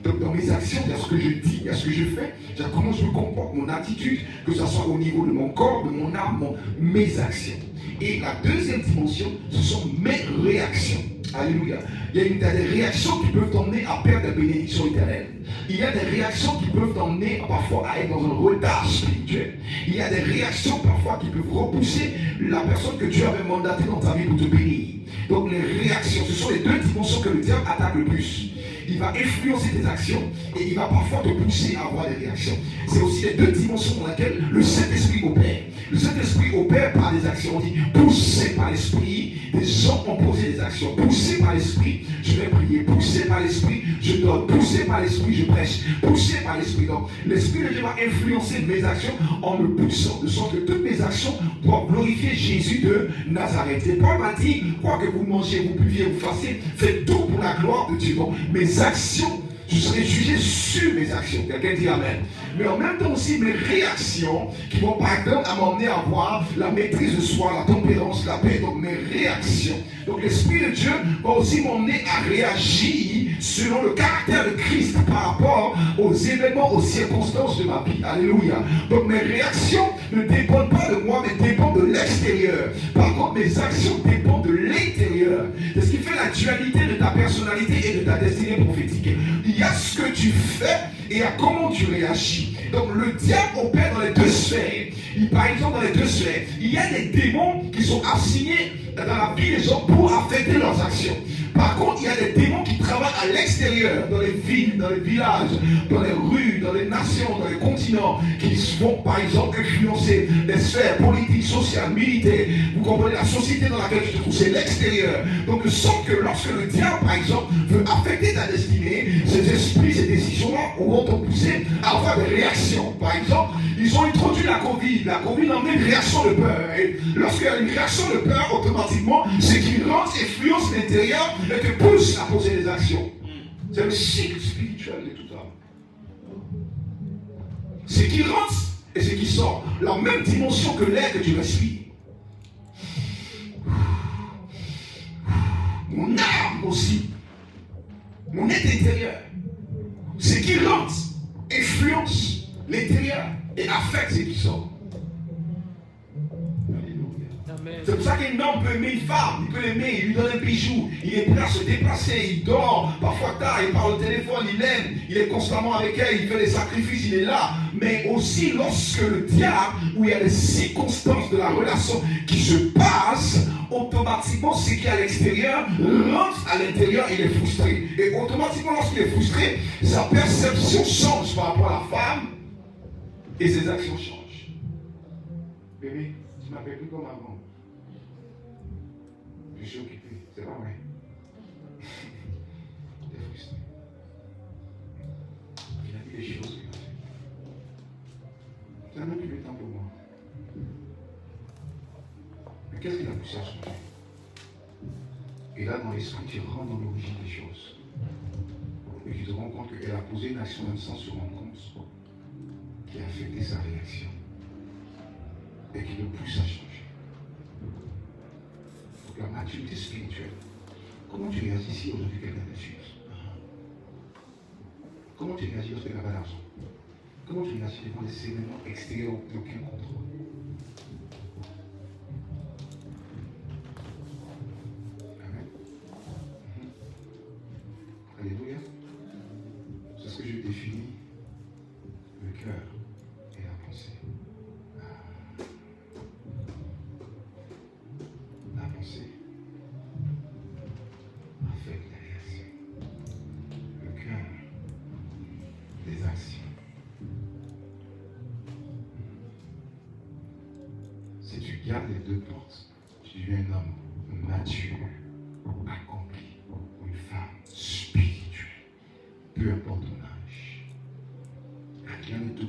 Donc dans mes actions, il y a ce que je dis, il y a ce que je fais, il y a comment je me comporte, mon attitude, que ce soit au niveau de mon corps, de mon âme, mes actions. Et la deuxième dimension, ce sont mes réactions. Alléluia. Il y a des réactions qui peuvent t'emmener à perdre la bénédiction éternelle. Il y a des réactions qui peuvent t'emmener parfois à être dans un retard spirituel. Il y a des réactions parfois qui peuvent repousser la personne que Dieu avait mandatée dans ta vie pour te bénir. Donc les réactions, ce sont les deux dimensions que le diable attaque le plus. Il va influencer tes actions et il va parfois te pousser à avoir des réactions. C'est aussi les deux dimensions dans lesquelles le Saint-Esprit opère. Le Saint-Esprit opère par des actions. On dit poussé par l'Esprit. Des gens ont posé des actions. Poussé par l'Esprit, je vais prier. Poussé par l'Esprit, je donne. Poussé par l'Esprit, je prêche. Poussé par l'Esprit. Donc, l'Esprit de Dieu va influencer mes actions en me poussant. De sorte que toutes mes actions doivent glorifier Jésus de Nazareth. Et Paul m'a dit, quoi que vous mangez, vous buviez, vous fassiez, faites tout pour la gloire de Dieu. Donc, mes actions, je serai jugé sur mes actions. Quelqu'un dit Amen. Mais en même temps aussi mes réactions qui vont par exemple m'emmener à avoir la maîtrise de soi, la tempérance, la paix. Donc mes réactions. Donc l'Esprit de Dieu va aussi m'emmener à réagir selon le caractère de Christ par rapport aux événements, aux circonstances de ma vie. Alléluia. Donc mes réactions ne dépendent pas de moi, mais dépendent de l'extérieur. Par contre, mes actions dépendent de l'intérieur. C'est ce qui fait la dualité de ta personnalité et de ta destinée prophétique. Il y a ce que tu fais et à comment tu réagis. Donc le diable opère dans les deux sphères. Par exemple, dans les deux sphères, il y a des démons qui sont assignés dans la vie des gens pour affecter leurs actions. Par contre, il y a des démons qui travaillent à l'extérieur, dans les villes, dans les villages, dans les rues, dans les nations, dans les continents, qui vont par exemple influencer les sphères politiques, sociales, militaires. Vous comprenez, la société dans laquelle tu te trouves, c'est l'extérieur. Donc, de sorte que lorsque le diable, par exemple, veut affecter ta destinée, ces esprits, ces décisions-là vont te pousser à avoir des réactions. Par exemple, ils ont introduit la Covid. La Covid a amené une réaction de peur. Et lorsqu'il y a une réaction de peur, automatiquement, c'est qui rentre, influence l'intérieur et te pousse à poser des actions. C'est le cycle spirituel de tout ça. C'est qui rentre et c'est qui sort. La même dimension que l'air que tu respires. Mon âme aussi. Mon être intérieur. C'est qui rentre, influence l'intérieur et affecte ce qui sort. C'est pour ça qu'un homme peut aimer une femme, il peut l'aimer, il lui donne un bijou, il est prêt à se déplacer, il dort, parfois tard, il parle au téléphone, il l'aime, il est constamment avec elle, il fait des sacrifices, il est là. Mais aussi lorsque le diable, où il y a des circonstances de la relation qui se passent, automatiquement ce qui est à l'extérieur rentre à l'intérieur, il est frustré. Et automatiquement lorsqu'il est frustré, sa perception change par rapport à la femme et ses actions changent. Bébé, tu m'appelles plus comme avant. Je suis occupé, c'est pas vrai. T'es frustré. Il a dit des choses qu'il a fait. Ça n'a plus le temps pour moi. Mais qu'est-ce qu'il a poussé à changer? Et là, dans l'esprit, tu rentres dans l'origine des choses. Et tu te rends compte qu'elle a posé une action même sans se rendre compte qui a affecté sa réaction. Et qui le pousse à changer. La maturité spirituelle. Comment tu réagis si aujourd'hui quelqu'un t'insulte? Comment tu réagis lorsque tu n'as pas d'argent? Comment tu réagis devant des événements extérieurs d'aucun contrôle? Amen. Alléluia. C'est ce que je définis le cœur et la pensée. La pensée affecte la réaction. Le cœur, les actions. Si tu gardes les deux portes, tu deviens un homme mature, accompli, une femme spirituelle, peu importe ton âge. Rien ne te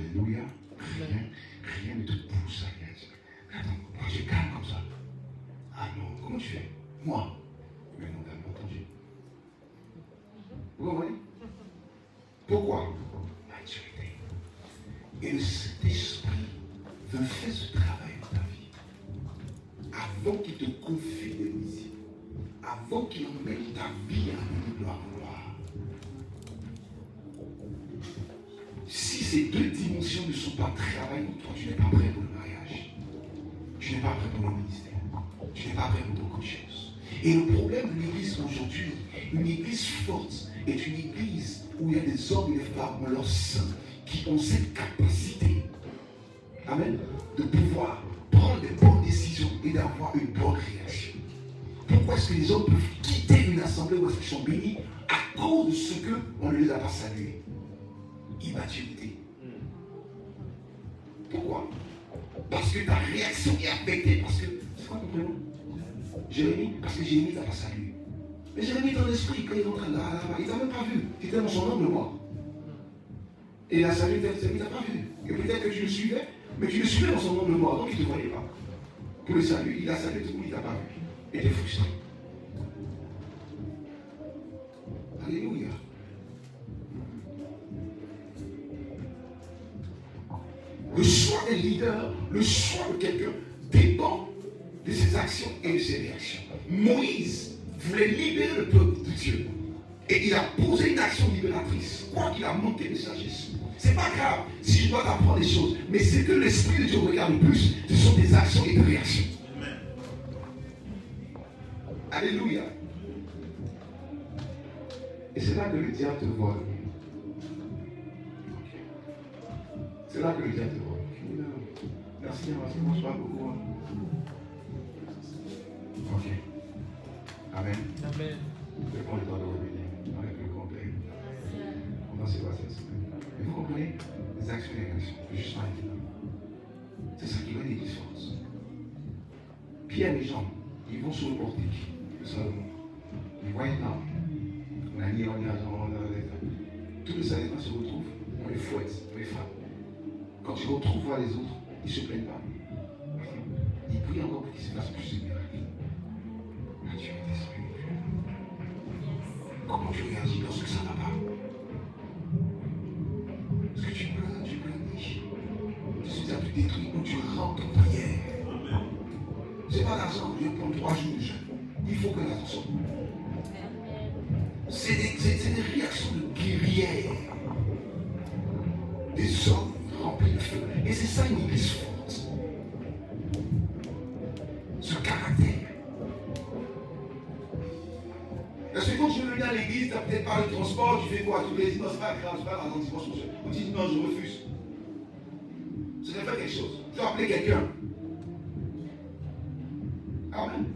Alléluia. Rien ne te pousse à rien. Attends, pourquoi tu es calme comme ça? Ah non, comment tu fais? Moi? Mais non, t'as pas entendu. Vous comprenez? Pourquoi? Maturité. Et le Saint-Esprit veut faire ce travail dans ta vie. Avant qu'il te confie des missions, avant qu'il emmène ta vie à une gloire en gloire. Si ces deux dimensions ne sont pas travaillées en toi, tu n'es pas prêt pour le mariage. Tu n'es pas prêt pour le ministère. Tu n'es pas prêt pour beaucoup de choses. Et le problème de l'église aujourd'hui, une église forte, est une église où il y a des hommes et des femmes en leur sein qui ont cette capacité, amen, de pouvoir prendre des bonnes décisions et d'avoir une bonne réaction. Pourquoi est-ce que les hommes peuvent quitter une assemblée où ils sont bénis à cause de ce qu'on ne les a pas salués? Immaturité. Pourquoi? Parce que ta réaction est affectée. Parce que, c'est quoi ton prénom? Jérémie? Parce que Jérémie t'a pas salué. Mais Jérémie est en esprit, quand il est en train de là, il t'a même pas vu. Tu étais dans son angle mort. Et il a salué, il t'a pas vu. Et peut-être que tu le suivais, mais tu le suivais dans son angle mort, donc il ne te voyait pas. Pour le salut, il a salué tout le monde, il t'a pas vu. Et t'es frustré. Alléluia. Le choix des leaders, le choix de quelqu'un dépend de ses actions et de ses réactions. Moïse voulait libérer le peuple de Dieu. Et il a posé une action libératrice. Quoi qu'il a manqué de sagesse. C'est pas grave si je dois t'apprendre des choses. Mais ce que l'Esprit de Dieu regarde le plus, ce sont des actions et des réactions. Alléluia. Et c'est là que le diable te vole. C'est là que le diable te vole. Merci, moi je parle beaucoup. Ok. Amen. Amen. Je prends le temps de revenir avec le complet. Comment c'est passé cette semaine? Mais vous comprenez? Les actions et les réactions. Juste maintenant. C'est ça qui va une église forte. Pierre et Jean, ils vont sur le portique. Le Salomon. Ils voient une arme. On a lié en argent, tous les Salémans se retrouvent, on les fouette, on les frappe. Quand tu retrouves les autres, ils ne se plaignent pas. Ils prient encore pour qu'il se fasse plus de miracles. Maturité spirituelle. Comment tu réagis lorsque ça ne va pas? Est-ce que tu planifies? Tu suis à tout détruire ou tu rentres en prière? Ce n'est pas l'argent que Dieu prend 3 jours de jeûne. Il faut que l'argent sorte. C'est des réactions de guerrières. Des hommes remplis de feu. Et c'est ça une église forte. Ce caractère. Parce que quand tu veux venir à l'église, tu n'as peut-être pas le transport, tu fais quoi? Tu dis non, c'est pas grave, c'est pas grave, on dit non, je refuse. C'est de faire quelque chose. Tu dois appeler quelqu'un. Amen.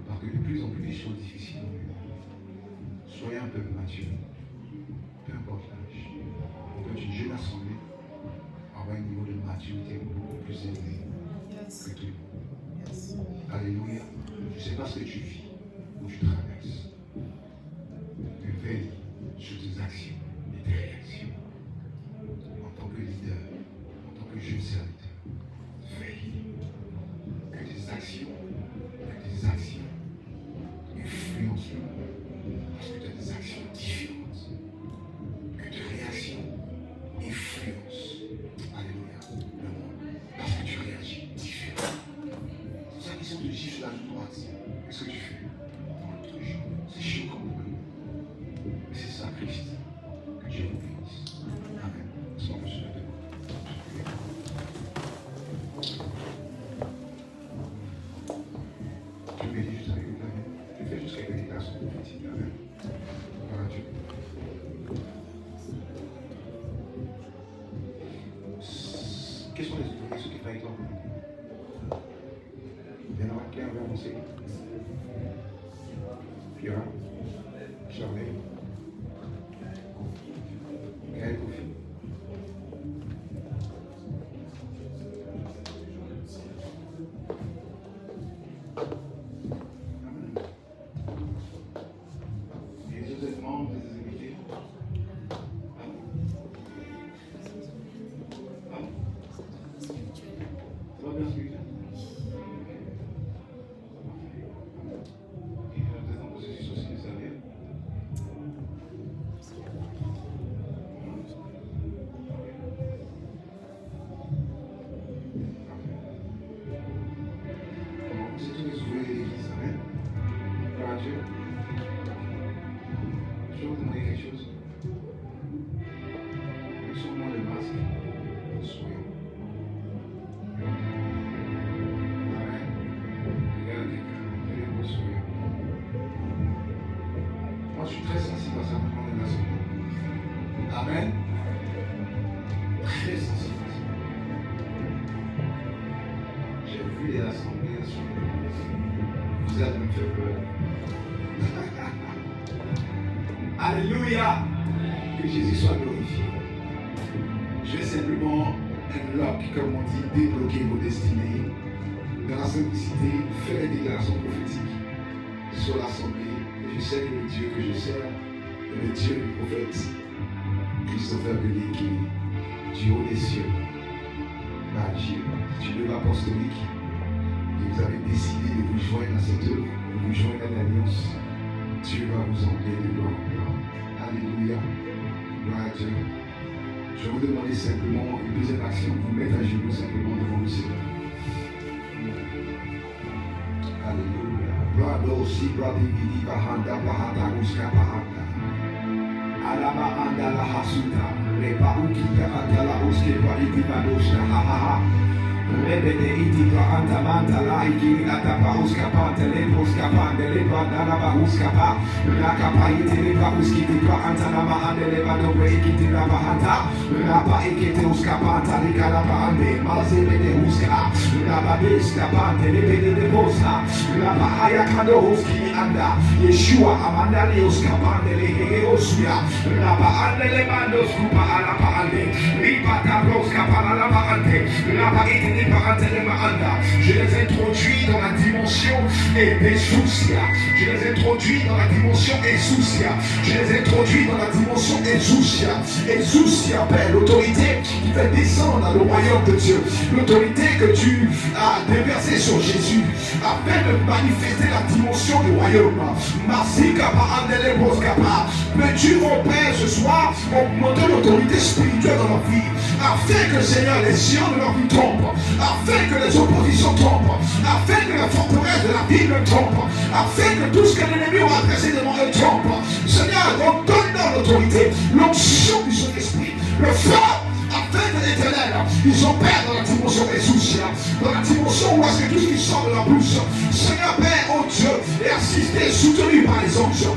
Parce que de plus en plus des choses difficiles. Soyez un peu mature. Peu importe l'âge. On peut être une jeune assemblée avoir un niveau de maturité beaucoup plus élevé que tout le monde. Alléluia. Je ne sais pas ce que tu vis ou tu traverses. Mais veille sur tes actions et tes réactions. En tant que leader, en tant que jeune serviteur, veille que tes actions influencent le monde. Parce que tu as des actions différentes. Que tes réactions influencent, alléluia, le monde. Parce que tu réagis différemment. C'est ça qu'ils ont de gifle sur la joue droite. Qu'est-ce que tu fais? Dans l'autre jour. C'est chaud comme le bleu. Mais c'est ça, Christ. Que Dieu vous bénisse. Amen. Sois le Seigneur de vous. Je bénis juste avec vous. Amen. Je fais juste quelques déclarations prophétiques. Amen. Voilà Dieu. Quelles sont les autorités qui font avec toi? Il y en aura qui veut avancer. Pierre, Charlie, Gaël Kofi. c'est tous les ouvriers de l'église. Amen. Gloire à Dieu. Je vais vous demander quelque chose. Nous sommes moins de masque. Nous soyons. Amen. Regardez quelqu'un. Tenez-vous soyons. Moi, je suis très sensible à ça quand on est dans ce monde. Amen. Très sensible à ça. J'ai vu les assemblées à ce moment. Vous allez me faire peur. Alléluia. Que Jésus soit glorifié. Je vais simplement unlock, comme on dit, débloquer vos destinées. Dans la simplicité, faire des déclarations prophétiques sur l'assemblée. Et je sais que le Dieu que je sers est le Dieu du prophète Christopher Bellier, qui est du haut des cieux, par Dieu, du lieu apostolique. Et vous avez décidé de vous joindre à cette œuvre, de vous joindre à l'alliance. Dieu va vous emmener de gloire en gloire. Alléluia. Gloire à Dieu. Je vais vous demander simplement une deuxième action, vous mettre à genoux simplement devant le Seigneur. Alléluia. Brado si bradi vidi bahanda bahanda uska bahanda. Alaba anda la hasuta. Reba uki kahanda la uske bahiti badoshna ha ha ha. Rebede iti bahanda manta la ikiri atapa uska pante le uska pante le bahanda la uska pa. Rakapa iti le uski ti bahanda la bahanda le badobre ikiti la bahanda. Rapa ikiti uska panta le kala bahande. Malzebede uska. Rapa uska pante le bede de posta. Rapa ayakado uski anda. Yeshua amanda le uska pante le hege osuya. Rapa ande le bando skupa ala bahande. Ripa tablo uska pala la bahande. Rapa iti le bahande le bahanda. Je les introduis dans la dimension des soucia. Je les introduis dans la dimension insoucia. Je les introduis dans la dimension insoucia. Insoucia, Père, l'autorité qui fait descendre dans le royaume de Dieu. L'autorité que tu as déversée sur Jésus afin de manifester la dimension du royaume. Peux-tu, mon Père, ce soir, augmenter l'autorité spirituelle dans leur vie, afin que, Seigneur, les géants de leur vie tombent, afin que les oppositions tombent, afin que la forteresse de la vie ne tombe, afin que tout ce que l'ennemi aura adressé devant eux tombe. Seigneur, on donne leur l'autorité, l'onction du Saint-Esprit, le feu, afin que l'Éternel, ils opèrent dans la dimension insoucia, dans la dimension où est-ce que tout ce qui sort de la bouche, Seigneur Père, oh Dieu, est assisté, soutenu par les anges.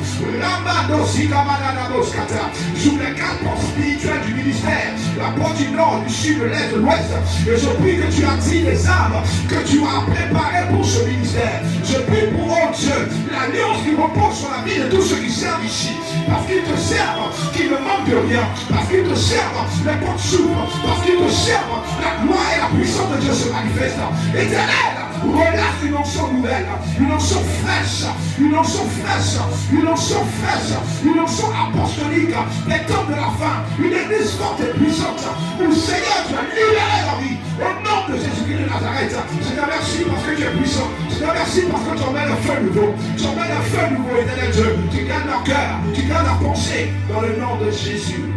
Sous les quatre portes spirituelles du ministère, la porte du nord, du sud, de l'est, de l'ouest. Et je prie que tu attires les âmes que tu as préparées pour ce ministère. Je prie pour, oh Dieu, l'alliance qui repose sur la vie de tous ceux qui servent ici. Parce qu'ils te servent, qu'ils ne manquent de rien. Parce qu'ils te servent, les portes s'ouvrent. Parce qu'ils te servent, la gloire et la puissance de Dieu se manifestent. Éternel, relâche une onction nouvelle, une onction fraîche, une onction fraîche, une onction fraîche, une onction apostolique, les temps de la fin, une église forte et puissante, où le Seigneur tu as libéré la vie, au nom de Jésus-Christ de Nazareth. Seigneur, merci parce que tu es puissant. Seigneur, merci parce que tu emmènes un feu nouveau. Tu emmènes un feu nouveau, éternel Dieu. Tu gardes leur cœur, tu gardes leur pensée, dans le nom de Jésus.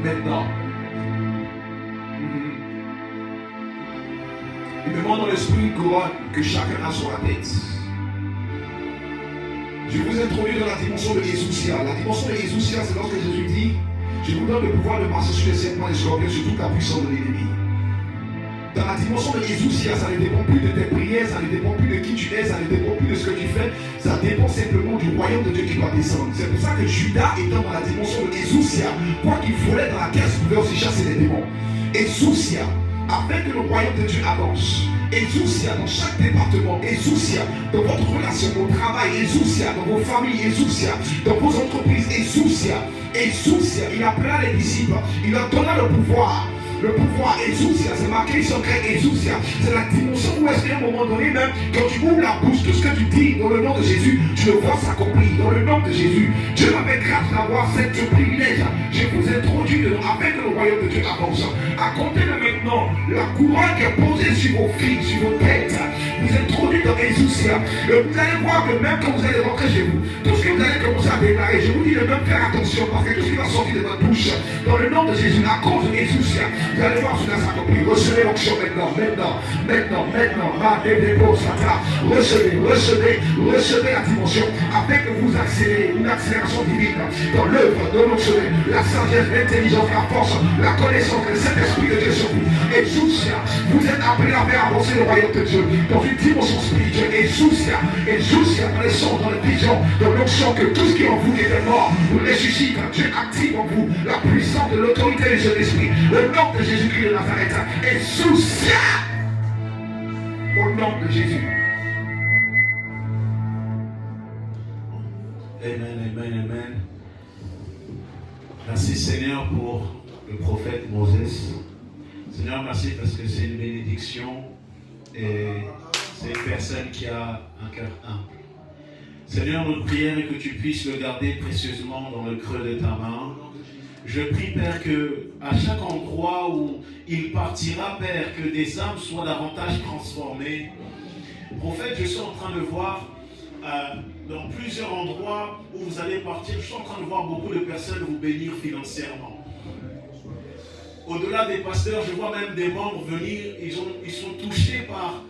Maintenant, il me montre dans l'esprit une couronne que chacun a sur la tête. Je vous introduis dans la dimension de Jésus. La dimension de Jésus, c'est lorsque Jésus dit: je vous donne le pouvoir de marcher sur les serpents et les scorpions, sur toute la puissance de l'ennemi. Dans la dimension de Jésus, ça ne dépend plus de tes prières, ça ne dépend plus de qui tu es, ça ne dépend plus de ce que tu fais, ça dépend simplement du royaume de Dieu qui doit descendre. C'est pour ça que Judas étant dans la dimension de Jésus, quoi qu'il volait dans la caisse, il pouvait aussi chasser des démons. Jésus, afin que le royaume de Dieu avance. Jésus, dans chaque département, Jésus, dans votre relation, au travail, Jésus, dans vos familles, Jésus, dans vos entreprises, Jésus, il appela les disciples, il leur donna le pouvoir. Le pouvoir Jésus, c'est marqué sur grec Jésus, c'est la dimension où est-ce qu'à un moment donné, même quand tu ouvres la bouche, tout ce que tu dis dans le nom de Jésus, tu le vois s'accomplir dans le nom de Jésus. Dieu m'avait grâce d'avoir ce privilège. Je vous introduis afin que le royaume de Dieu avance. À compter de maintenant, la couronne qui est posée sur vos filles, sur vos têtes, vous introduit dans Exousia. Vous allez voir que même quand vous allez rentrer chez vous, tout ce que vous allez commencer à déclarer, je vous dis de même faire attention parce que tout ce qui va sortir de votre bouche, dans le nom de Jésus, à cause de Exousia, vous allez voir cela s'accomplir. Recevez l'onction maintenant. Recevez la dimension afin que vous accélérez une accélération divine dans l'œuvre de l'onction, la sagesse, l'intelligence, la force, la connaissance, le Saint-Esprit de Dieu sur vous. Exousia, vous êtes appelés à faire avancer le royaume de Dieu dans une dimension spirituelle. Exousia, dans les sons, dans les visions, dans l'onction, que tout ce qui est en vous est mort, vous ressuscite. Dieu active en vous la puissance de l'autorité du Saint-Esprit. Au nom de Jésus-Christ de Nazareth, Exousia, au nom de Jésus. Amen. Merci Seigneur pour le prophète Moses. Seigneur, merci parce que c'est une bénédiction et c'est une personne qui a un cœur humble. Seigneur, notre prière est que tu puisses le garder précieusement dans le creux de ta main. Je prie, Père, que à chaque endroit où il partira, Père, que des âmes soient davantage transformées. Prophète, je suis en train de voir dans plusieurs endroits où vous allez partir, je suis en train de voir beaucoup de personnes vous bénir financièrement. Au-delà des pasteurs, je vois même des membres venir, ils sont touchés par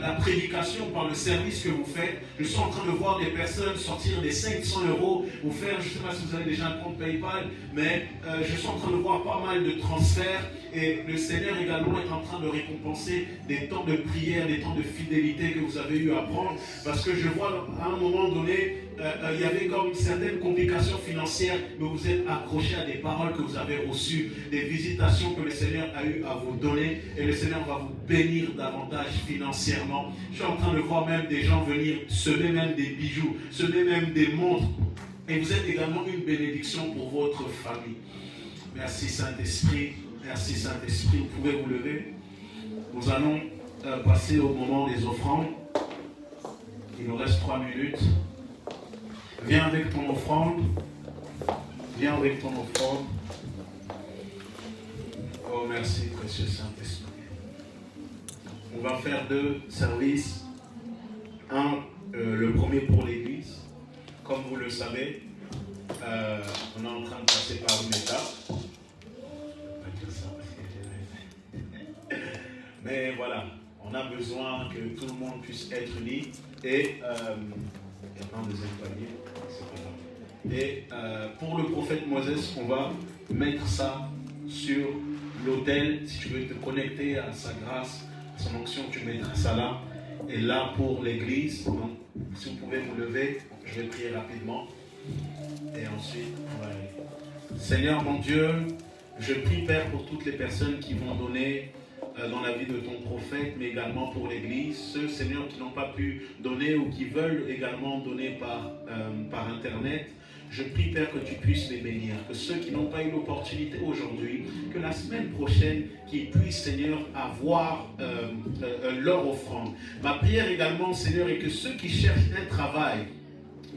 la prédication, par le service que vous faites. Je suis en train de voir des personnes sortir des 500 €, vous faire, je ne sais pas si vous avez déjà un compte PayPal, mais je suis en train de voir pas mal de transferts et le Seigneur également est en train de récompenser des temps de prière, des temps de fidélité que vous avez eu à prendre, parce que je vois à un moment donné, il y avait comme certaines complications financières, mais vous êtes accrochés à des paroles que vous avez reçues, des visitations que le Seigneur a eu à vous donner, et le Seigneur va vous bénir davantage financièrement. Je suis en train de voir même des gens venir semer même des bijoux, semer même des montres, et vous êtes également une bénédiction pour votre famille. Merci Saint-Esprit, merci Saint-Esprit. Vous pouvez vous lever. Nous allons passer au moment des offrandes. Il nous reste 3 minutes. Viens avec ton offrande. Viens avec ton offrande. Oh, merci, précieux Saint-Esprit. On va faire 2 services. Le premier pour l'Église. Comme vous le savez, on est en train de passer par une étape. Mais voilà, on a besoin que tout le monde puisse être uni. Et il y a un deuxième palier. Et pour le prophète Moses, on va mettre ça sur l'autel. Si tu veux te connecter à sa grâce, à son onction, tu mettras ça là. Et là pour l'église, donc, si vous pouvez vous lever, je vais prier rapidement. Et ensuite, on va aller. Seigneur mon Dieu, je prie Père pour toutes les personnes qui vont donner dans la vie de ton prophète, mais également pour l'église, ceux Seigneur qui n'ont pas pu donner ou qui veulent également donner par internet. Je prie Père que tu puisses les bénir, que ceux qui n'ont pas eu l'opportunité aujourd'hui, que la semaine prochaine, qu'ils puissent Seigneur avoir leur offrande. Ma prière également Seigneur est que ceux qui cherchent un travail,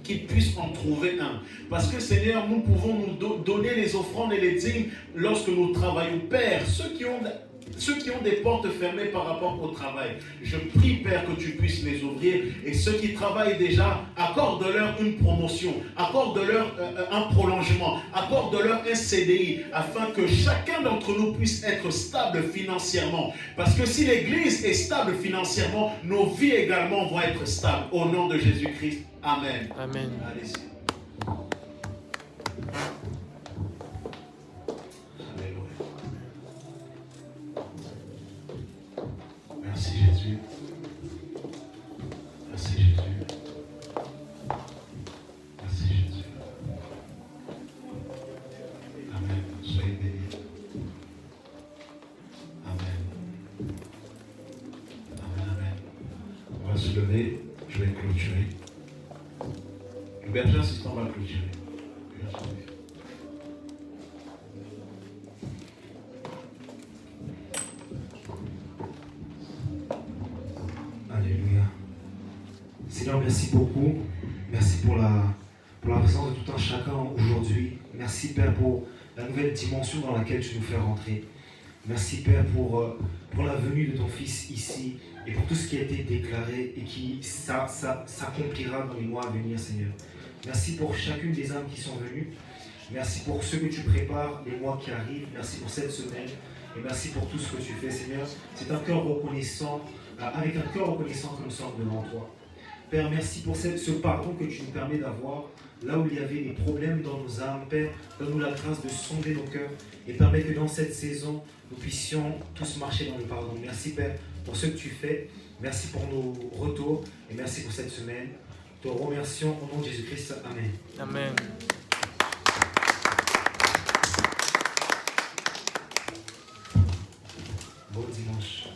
qu'ils puissent en trouver un. Parce que Seigneur, nous pouvons nous donner les offrandes et les dîmes lorsque nous travaillons. Père, ceux qui ont des portes fermées par rapport au travail, je prie Père que tu puisses les ouvrir, et ceux qui travaillent déjà, accorde-leur une promotion, accorde-leur un prolongement, accorde-leur un CDI, afin que chacun d'entre nous puisse être stable financièrement. Parce que si l'Église est stable financièrement, nos vies également vont être stables. Au nom de Jésus-Christ. Amen. Amen. Allez-y. Merci Jésus. Merci Jésus. Merci Jésus. Amen. Soyez bénis. Amen. Amen. On va se lever. Je vais clôturer. Le berger assistant va clôturer. Alléluia. Seigneur, merci beaucoup. Merci pour la présence de tout un chacun aujourd'hui. Merci Père pour la nouvelle dimension dans laquelle tu nous fais rentrer. Merci Père pour la venue de ton Fils ici et pour tout ce qui a été déclaré et qui s'accomplira dans les mois à venir, Seigneur. Merci pour chacune des âmes qui sont venues. Merci pour ce que tu prépares, les mois qui arrivent. Merci pour cette semaine. Et merci pour tout ce que tu fais, Seigneur. C'est un cœur reconnaissant, avec un cœur reconnaissant que nous sommes devant toi. Père, merci pour ce pardon que tu nous permets d'avoir. Là où il y avait des problèmes dans nos âmes, Père, donne-nous la grâce de sonder nos cœurs et permets que dans cette saison, nous puissions tous marcher dans le pardon. Merci, Père, pour ce que tu fais. Merci pour nos retours et merci pour cette semaine. Te remercions au nom de Jésus-Christ. Amen. Amen. Bon dimanche.